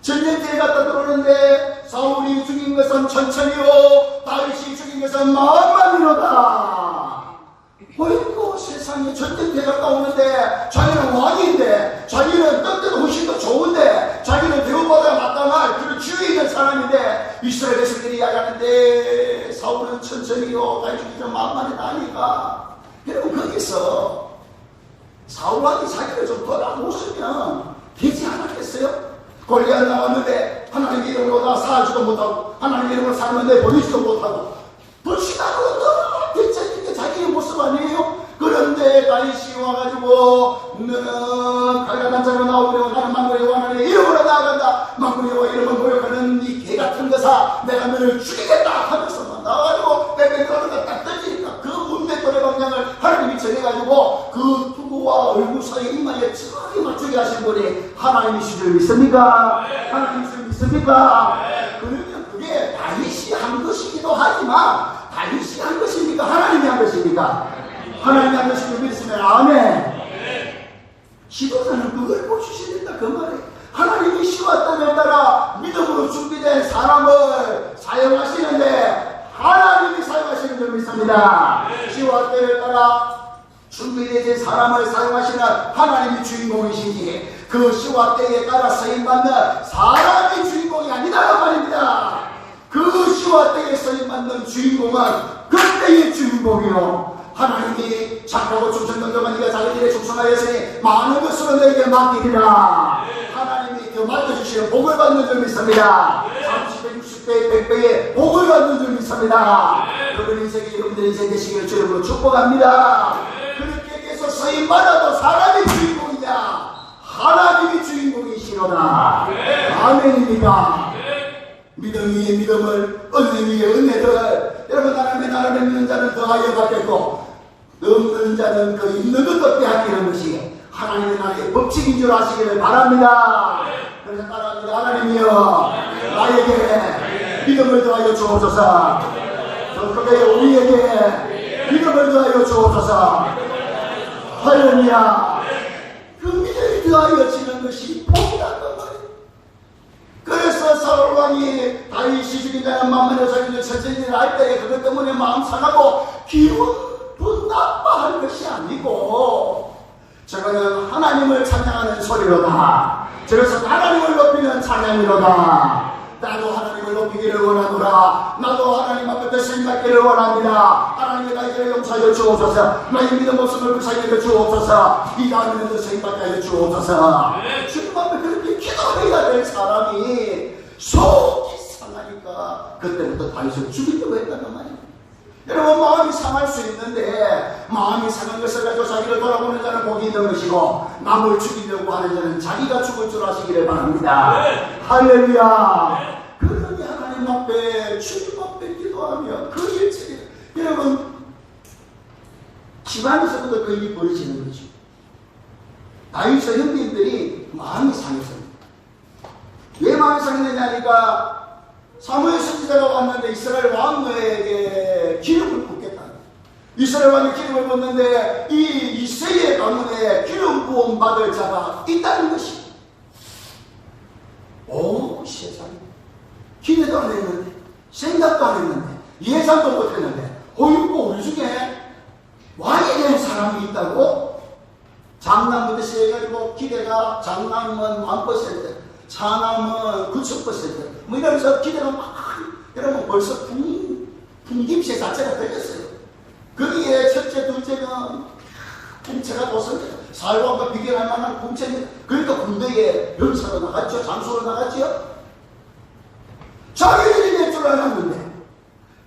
S1: 전쟁터에 갖다 들어오는데 사울이 죽인 것은 천천히요 다윗이 죽인 것은 마음만이로다. 어이구 세상에 전쟁터에 갔다 오는데 자기는 왕인데 자기는 떴때도 훨씬 더 좋은데 자기는 대우받아야 마땅할 그런 지위에 있는 사람인데 이스라엘 백성들이 이야기하는데 사울은 천천히요 다윗이 죽인 것은 마음만이다 하니까 여러분 거기서 사울왕이 자기를 좀 돌아보시면 되지 않았겠어요? 골리앗 나왔는데 하나님의 이름으로 나 살지도 못하고 하나님의 이름으로 살면 보내지도 못하고 불신하고 너무 대체적인 자기의 모습 아니에요? 그런데 다윗이 와가지고 너는 칼과 단자로 나오려고 나는 망군의 왕의 이름으로 나아간다. 망군의 왕의 이름을 모욕하는 이 개같은 것아 내가 너를 죽이겠다 하면서 나와가지고 뺑뺑뺑뺑 딱 던지니까 그 문맷돌의 방향을 하나님이 정해가지고 그 투구와 얼굴 사이에 이마에 정확히 맞추게 하신 분이 하나님이신 줄 믿습니까? 하나님이신 줄 믿습니까? 그러면 그게 다윗이 한 것이기도 하지만 다윗이 한 것입니까? 하나님이 한 것입니까? 하나님이 한 것을 믿으시면 아멘. 지도자는 그걸 보시신다 그 말이에요. 하나님이 시왔다에 따라 믿음으로 준비된 사람을 사용하시는데 하나님이 사용하시는 줄 믿습니다. 시와 때를 따라 준비된 사람을 사용하시는 하나님이 주인공이시니 그 시와 때에 따라 쓰임받는 사람이 주인공이 아니다라는 말입니다. 그 시와 때에 쓰임받는 주인공은 그때의 주인공이요 하나님이 착하고 충성능력한 네가 자기 일에 충성하였으니 많은 것으로 너에게 맡기리라. 하나님이 그 맡겨주시는 복을 받는 줄 믿습니다. 30배, 60배, 100배의 복을 받는 줄 믿습니다. 그런 인생이 여러분들 인생 되시기를 주님으로 축복합니다. 그렇게 계속 쓰임받아도 사람이 주인공이냐 하나님이 주인공이시로다. 아멘입니다. 믿음 위에 믿음을 은혜 위에 은혜를 여러분 하나님의 나라를 믿는 자는 더하여 받겠고 없는 자는 그 있는 것도 빼앗기는 것이 하나님의 나라의 법칙인 줄 아시기를 바랍니다. 그래서 따라합니다. 하나님이여 나에게 믿음을 더하여 주옵소서. 저 그대의 우리에게 믿음을 더하여 주옵소서. 할렐루야. 그 믿음이 더하여지는 것이 복이라는 말이에요. 그래서 사울왕이 다윗이 죽인 자는 만만히 자기를 천천히 할 때에 그것 때문에 마음 상하고 기분 나빠할 것이 아니고 저거는 하나님을 찬양하는 소리로다. 저래서 하나님을 높이는 찬양이로다. 나도 하나님을 높이기를 원하노라. 나도 하나님 앞에 대신 받기를 원합니다. 하나님의 나에게 용서하여 주옵소서. 나의 믿음 없음을 불쌍히 주옵소서. 이 다음에는 대신 받게 하여 주옵소서. 주님 앞에 그렇게 기도해야 될 사람이 속이 상하니까 그때부터 다윗을 죽이려고 했다는 말이에요. 여러분, 마음이 상할 수 있는데 마음이 상한 것을 가지고 자기를 돌아보는 자는 복이 있는 것이고 남을 죽이려고 하는 자는 자기가 죽을 줄 아시기를 바랍니다. 할렐루야. 그러니 하나님 앞에 주님 앞에 기도하며 그 일처리, 여러분 집안에서부터 그 일이 벌어지는 거죠. 다윗의 형님들이 마음이 상했습니다. 왜 마음이 상했느냐니까 사무엘 선지자가 왔는데 이스라엘 왕에게 기름을 붓겠다. 이스라엘 왕이 기름을 붓는데 이 이새의 가문에 기름 부음 받을 자가 있다는 것이. 오 세상에, 기대도 안 했는데 생각도 안 했는데 예상도 못 했는데 호육고 우리 중에 왕이 된 사람이 있다고? 장남부터 시작해가지고 기대가 장남은 1000%, 차남은 9000%, 뭐 이러면서 기대가 막, 여러분 벌써 풍김세 자체가 되겠어요. 거기에 첫째, 둘째는 궁체가 도선, 살고한과 비교할 만한 궁체는, 그러니까 군대에 병사로 나갔죠. 장수로 나갔죠. 자기들이 될 줄 알았는데,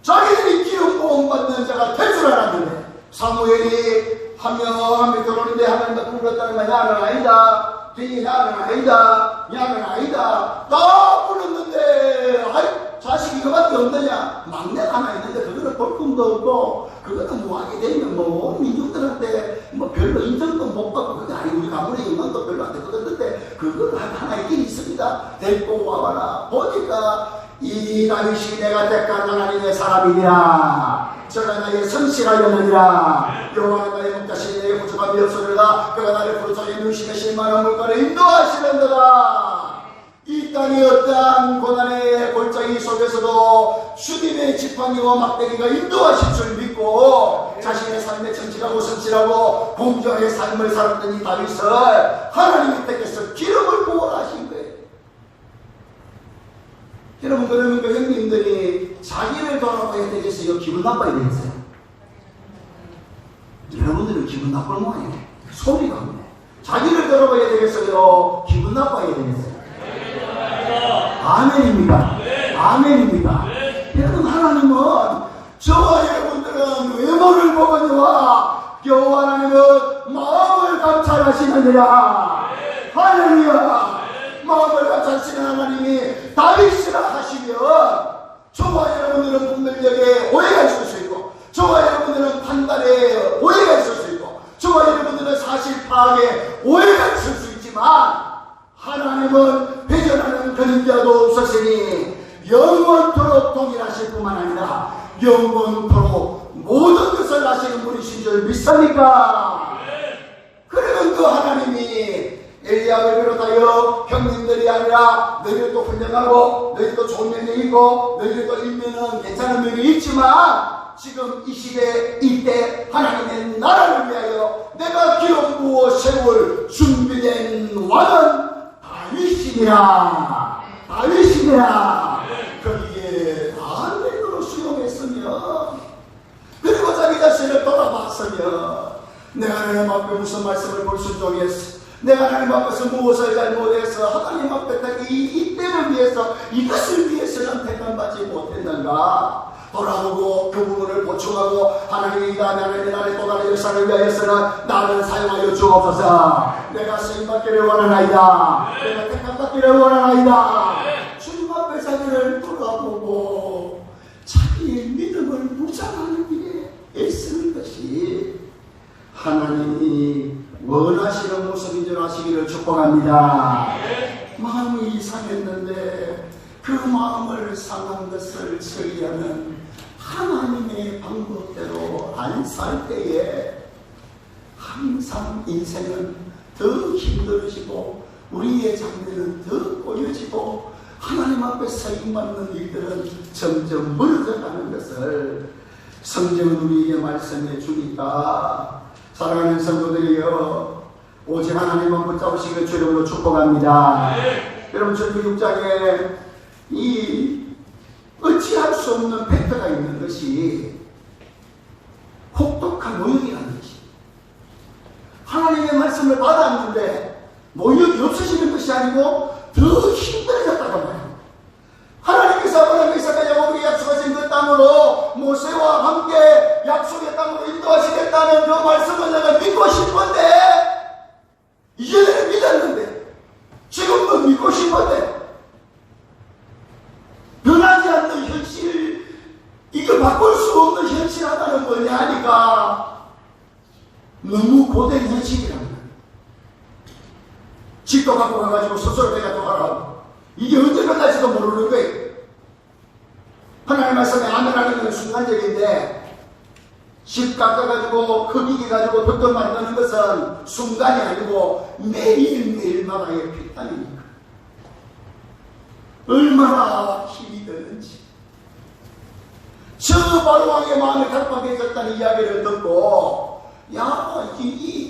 S1: 자기들이 기름 부음 받는 자가 될 줄 알았는데, 사무엘이 하며 들어오는데 하나님과 불렀다는 말, 야는 아니다. 뒤에 야는 아니다. 야는 아니다. 다 불렀는데, 아이, 자식 이거밖에 없느냐? 막내가 하나 있는데, 그거는 볼품도 없고, 그거는 뭐 하게 되면 뭐, 민족들한테 뭐 별로 인정도 못 받고, 그게 아니고, 우리 가문의 인간도 별로 안 되거든데, 그거 하나 있긴 있습니다. 데리고 와봐라. 보니까, 이 다윗이 내가 택한 하나님의 사람이니라. 저가 나의 성실하였느니라. 여호와는 나의 목자신 내게 부족함이 없으리라. 그가 나를 부르짖어 누심의 실만한 물가를 인도하시는도다. 이 땅의 어떠한 고난의 골짜기 속에서도 주님의 지팡이와 막대기가 인도하실 줄 믿고 자신의 삶에 정직하고 성실하고 공정의 삶을 살았던 이 다윗을 하나님이 택해서 기름을 부어하신 거예요. 여러분, 그러면 그 형님들이 자기를 돌아봐야 되겠어요? 기분 나빠야 되겠어요? 여러분들은 기분 나쁠 모양이에요. 소리가 없네. 자기를 돌아봐야 되겠어요? 기분 나빠야 되겠어요? 아멘입니다. 아멘입니다. 여러분, 하나님은 저와 여러분들은 외모를 보거니와 여호와 하나님은 마음을 감찰하시느니라. 할렐루야. 마음을 감찰하시는 하나님이 다윗이라 하시면 저와 여러분들은 분별력에 오해가 있을 수 있고, 저와 여러분들은 판단에 오해가 있을 수 있고, 저와 여러분들은 사실 파악에 오해가 있을 수 있지만 하나님은 회전하는 그림자도 없으시니 영원토록 동일하실 뿐만 아니라 영원토록 모든 것을 아시는 분이신 줄 믿습니까? 그러면 그 하나님이 엘리야를 비롯하여 형님들이 아니라 너희들도 훌륭하고 너희들도 좋은 면이 있고 너희들도 일면은 괜찮은 면이 있지만 지금 이 시대 이때 하나님의 나라를 위하여 내가 기름 부어 세울 준비된 왕은 다윗이니라. 다윗이니라. 거기에 아멘으로 수용했으며 그리고 자기 자신을 돌아봤으며 내가 하나님 앞에 무슨 말씀을 불순종했어, 내가 하나님 앞에서 무엇을 잘못해서 하나님 앞에 이때를 위해서 이것을 위해서는 택함받지 못했는가 돌아보고 그 부분을 보충하고 하나님이 이 다음에 하나님의 나라의 또 다른 역사를 위하여서는 나를 사용하여 주옵소서. 내가 쓰임받기를 원하나이다. 내가 택함받기를 원하나이다. 주님 앞에 자기를 돌아보고 자기의 믿음을 무장하는 일에 애쓰는 것이 하나님이 원하시는 모습인 줄 아시기를 축복합니다. 마음이 상했는데 그 마음을 상한 것을 처리하는 하나님의 방법대로 안 살 때에 항상 인생은 더 힘들어지고 우리의 장래는 더 꼬여지고 하나님 앞에 사임받는 일들은 점점 멀어져가는 것을 성경은 우리에게 말씀해 주니까 사랑하는 성도들이여, 오직 하나님만 붙잡으시기를 주님으로 축복합니다. 여러분 전기 6장에 이 어찌할 수 없는 팩트가 있는 것이 혹독한 모욕이라는 것이, 하나님의 말씀을 받았는데 모욕이 없어지는 것이 아니고 더 힘들어졌다고 말합니다. 하나님께서 아브라함, 이삭과 야곱에게 약속하신 그 땅으로, 모세와 함께 약속의 땅으로 인도하시겠다는 그 말씀을 내가 믿고 싶은데, 이전에는 믿었는데 지금도 믿고 싶은데 변하지 않는 현실, 이걸 바꿀 수 없는 현실하다는 거냐 하니까 너무 고된 현실이란 말이야. 집도 갖고 가가지고 스스로 내가 또 하라고. 이게 언제 끝날지도 모르는 거예요. 하나님 말씀에 아멘하는 건 순간적인데, 집 깎아가지고 흙이게 가지고 벽돌 만드는 것은 순간이 아니고 매일매일마다의 피땀이니까 얼마나 힘이 드는지. 저 바로왕의 마음에 갈팡해졌다는 이야기를 듣고, 야,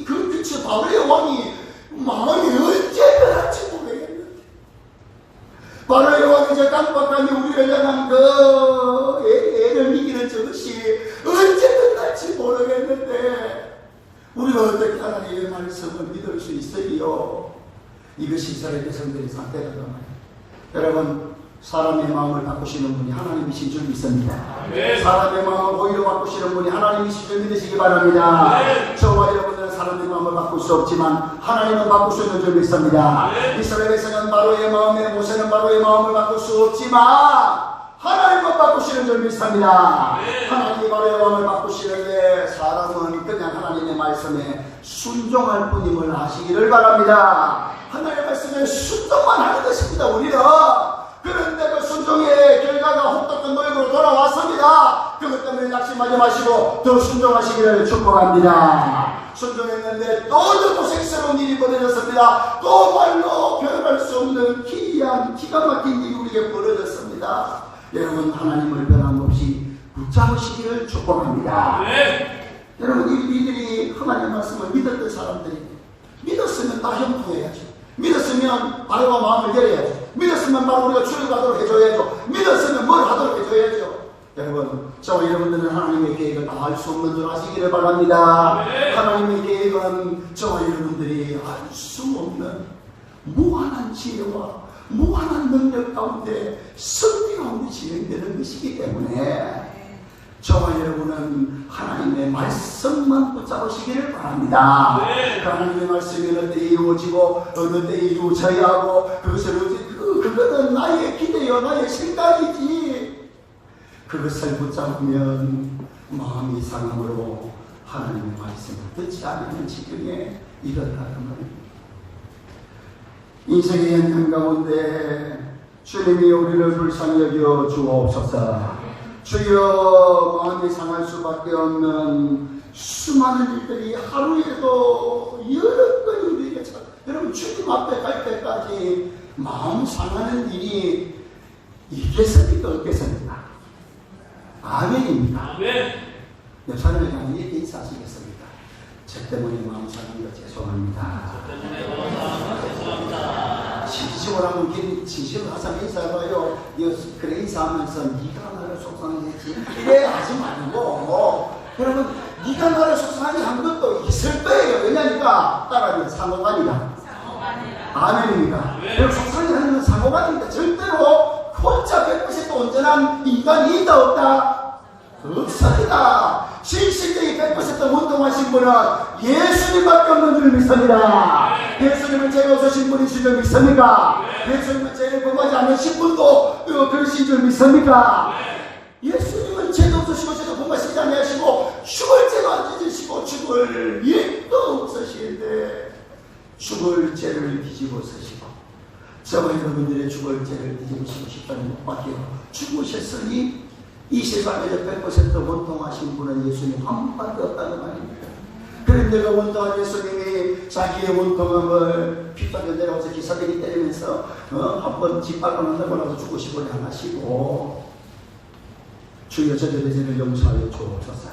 S1: 그 바로의 왕이 마음이 언제 변할지 모르겠는데, 바로의 왕이 저 깜빡하니 우리를 향한 그 애를 이기는 저것이 언제 끝날지 모르겠는데, 우리가 어떻게 하나님의 말씀을 믿을 수 있어요? 이것이 이스라엘 백성들의 상태라고 말이에요. 여러분, 사람의 마음을 바꾸시는 분이 하나님이신 줄 믿습니다. 네. 사람의 마음을 오히려 바꾸시는 분이 하나님이신 줄 믿으시기 바랍니다. 네. 저와 여러분들은 사람의 마음을 바꿀 수 없지만 하나님은 바꿀 수 있는 줄 믿습니다. 네. 이스라엘 백성은 바로의 마음에, 모세는 바로의 마음을 바꿀 수 없지만 하나님은 바꾸시는 줄 믿습니다. 네. 하나님이 바로의 마음을 바꾸시는데 사람은 그냥 하나님의 말씀에 순종할 뿐임을 아시기를 바랍니다. 하나님의 말씀에 순종만 하는 것입니다, 우리는. 그런데 그 순종의 결과가 혹독한 모욕으로 돌아왔습니다. 그것 때문에 낙심하지 마시고 더 순종하시기를 축복합니다. 순종했는데 또 고생스러운 일이 벌어졌습니다. 또 말로 표현할 수 없는 기이한 기가 막힌 일이 우리에게 벌어졌습니다. 여러분, 하나님을 변함없이 붙잡으시기를 축복합니다. 네. 여러분, 이들이 하나님의 말씀을 믿었던 사람들이, 믿었으면 다 형통해야죠. 믿었으면 바로와 마음을 열어야죠. 믿었으면 바로 우리가 출입하도록 해줘야죠. 믿었으면 뭘 하도록 해줘야죠. 여러분, 저와 여러분들은 하나님의 계획을 다 알 수 없는 줄 아시기를 바랍니다. 네. 하나님의 계획은 저와 여러분들이 알 수 없는 무한한 지혜와 무한한 능력 가운데 승리 가운데 진행되는 것이기 때문에 저와 여러분은 하나님의 말씀만 붙잡으시기를 바랍니다. 네. 하나님의 말씀이 어느 때 이루어지고 어느 때 이루어져야 하고, 그거는 나의 기대요, 나의 생각이지. 그것을 붙잡으면 마음이 상함으로 하나님의 말씀을 듣지 않는 지경에 이른다는 말입니다. 인생의 현장 가운데 주님이 우리를 불쌍히 여겨 주옵소서. 주여, 마음이 상할 수밖에 없는 수많은 일들이 하루에도 여러 건이 우리에게 찾아. 여러분, 주님 앞에 갈 때까지 마음 상하는 일이 있겠습니까, 없겠습니까? 아멘입니다. 아멘. 옆 사람에게 이렇게 인사하시겠습니까? 저 때문에 마음 상한 거 죄송합니다. 진심으로 하면 진심으로 항상 인사해봐요. 그래, 인사하면서 네가 나를 속상했지, 이래 하지 말고, 여러분, 네가 나를 속상하게 한 것도 있을 거예요. 왜냐니까 따라하면 상호간이다. 아멘입니다. 여러분, 속상하게 하는 건 상호간입니다. 절대로 혼자 100% 온전한 인간이 있다 없다? 없습니다. 실질적인 100% 운동하신 분은 예수님밖에 없는 줄 믿습니다. 예수님은 죄가 없으신 분이신 줄 믿습니까? 예수님은 죄를 범하지 않으신 분도 그러신 줄 믿습니까? 예수님은 죄도 없으시고 죄도 범하시지 않으시고 죽을 죄도 안 지으시고 죽을 일도 없으시는데 죽을 죄를 뒤집어 쓰시고, 저와 여러분들의 죽을 죄를 뒤집으시고 싶다는 것밖에 죽으셨으니 이 세상에서 100% 원통하신 분은 예수님 한 분도 없다는 말입니다. 그런데 그 원통한 예수님이 자기의 원통함을 핏바닥에 내려와서 기사들이 때리면서 한 번 짓밟고 난다고 나서 죽으시고 안 하시고, 주여 저들의 죄를 용서하여 주옵소서.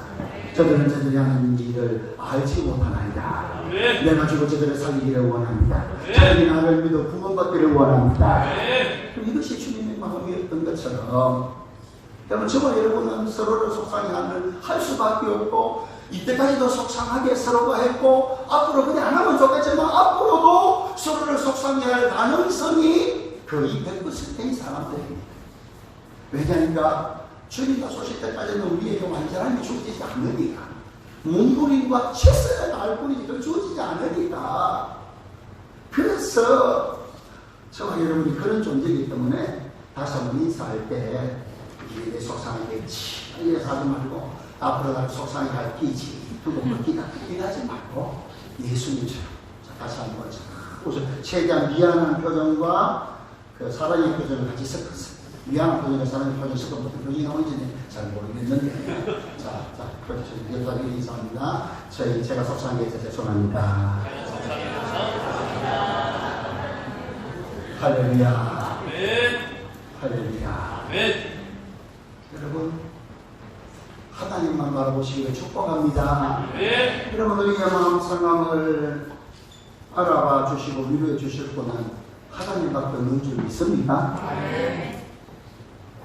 S1: 저들은 저들이 하는 일을 알지 못하나이다. 내가 주고 저들을 살리기를 원합니다. 저들이 나를 믿어 구원받기를 원합니다. 이것이 주님의 마음이었던 것처럼 여러분, 저와 여러분은 서로를 속상해하는 할 수밖에 없고 이때까지도 속상하게 서로가 했고 앞으로 그래 안 하면 좋겠지만 앞으로도 서로를 속상해할 가능성이 거의 100%인 사람들입니다. 왜냐하니까 주님과 소실 때까지는 우리에게 완전하게 주어지지 않으니까 몸부림과 최선을 다할 뿐이지 더 주어지지 않으니까. 그래서 저와 여러분이 그런 존재이기 때문에 다시 한번 인사할 때 내 속상하게 이래서 하지 말고 앞으로 나를 속상하게 할 끼지 두고 기다리지 말고 예수님처럼 다시 한번 웃어 최대한 미안한 표정과 그 사랑의 표정을 같이 섞었어요. 미안한 표정과 사랑의 표정 섞은 어떤 표정이 나오는지는 잘 모르겠는데 자 그렇죠. 여기까지 인사합니다. 제가 속상하게 해서 죄송합니다. 할렐루야. 할렐루야. 여러분, 하나님만 바라보시기를 축복합니다. 여러분, 우리의 마음 상황을 알아봐 주시고 위로해 주실 분은 하나님밖에 없는 줄 믿습니까?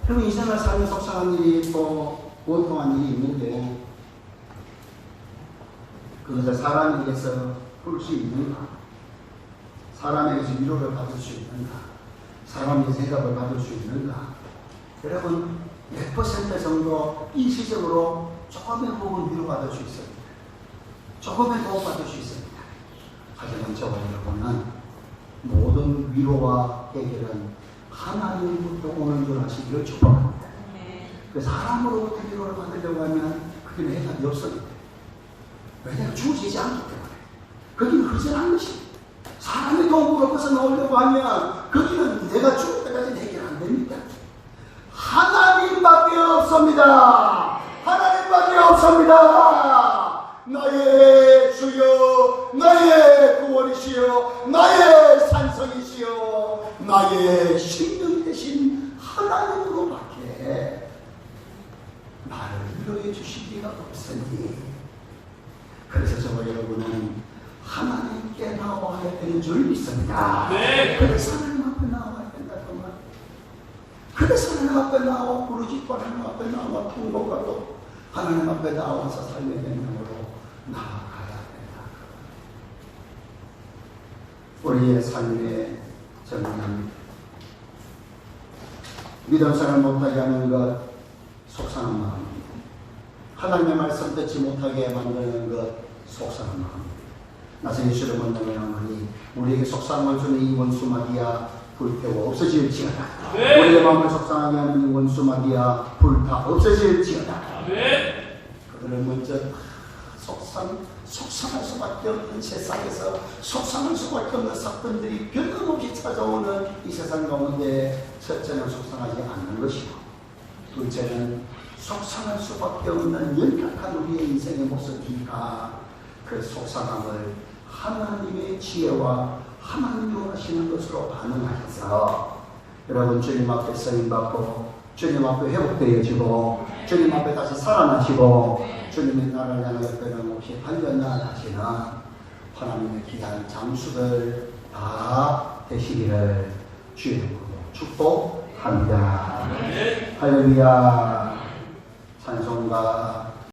S1: 여러분, 이 생활 삶에 속상한 일이 있고 원통한 일이 있는데 그것을 사람에게서 풀 수 있는가? 사람에게서 위로를 받을 수 있는가? 사람의 생각을 받을 수 있는가? 여러분, 몇 퍼센트 정도 일시적으로 조금의 도움을 위로받을 수 있습니다. 조금의 도움받을 수 있습니다. 하지만 저와 여러분은 모든 위로와 해결은 하나님부터 오는 줄 아시기를 축복합니다. 그 사람으로부터 위로를 받으려고 하면 그게 해답이 없습니다. 왜냐하면 주어지지 않기 때문에. 거기는 허전한 것입니다. 사람의 도움으로 벗어나오려고 하면 거기는 내가 죽을 때까지 해결 안 됩니다. 하나님밖에 없습니다. 하나님밖에 없습니다. 나의 주여, 나의 구원이시여, 나의 산성이시여, 나의 신령 되신 하나님으로밖에 나를 위로해 주시기가 없으니. 그래서 저와 여러분은 하나님께 나와야 되는 줄 믿습니다. 그래서 하나님 앞에 나와야 된다고 말. 그래서 하나님 앞에 나와 부르짖고 하나님 앞에 나와 통곡하고 하나님 앞에 나와서 삶의 생명으로 나아가야 된다. 우리의 삶의 정리는 믿음 생활 못하게 하는 것 속상한 마음입니다. 하나님의 말씀 듣지 못하게 만드는 것 속상한 마음입니다. 나서 예수를 만나면 우리에게 속상함을 주는 이 원수 마귀야 불태워 없어질지어다. 우리의 마음을 속상하게 하는 이 원수 마귀야 불타 없어질지어다. 그들은 먼저 속상할 수밖에 없는 세상에서 속상할 수밖에 없는 사건들이 변함없이 찾아오는 이 세상 가운데 첫째는 속상하지 않는 것이고 둘째는 속상할 수밖에 없는 연약한 우리의 인생의 모습이니까 그 속상함을 하나님의 지혜와 하나님이 원하시는 것으로 반응하셔서 여러분 주님 앞에 쓰임받고 주님 앞에 회복되어지고 주님 앞에 다시 살아나시고 주님의 나라를 향하여 변함없이 달려나가시는 하나님의 귀한 장수들 다 되시기를 주의 이름으로 축복합니다. 할렐루야. 찬송가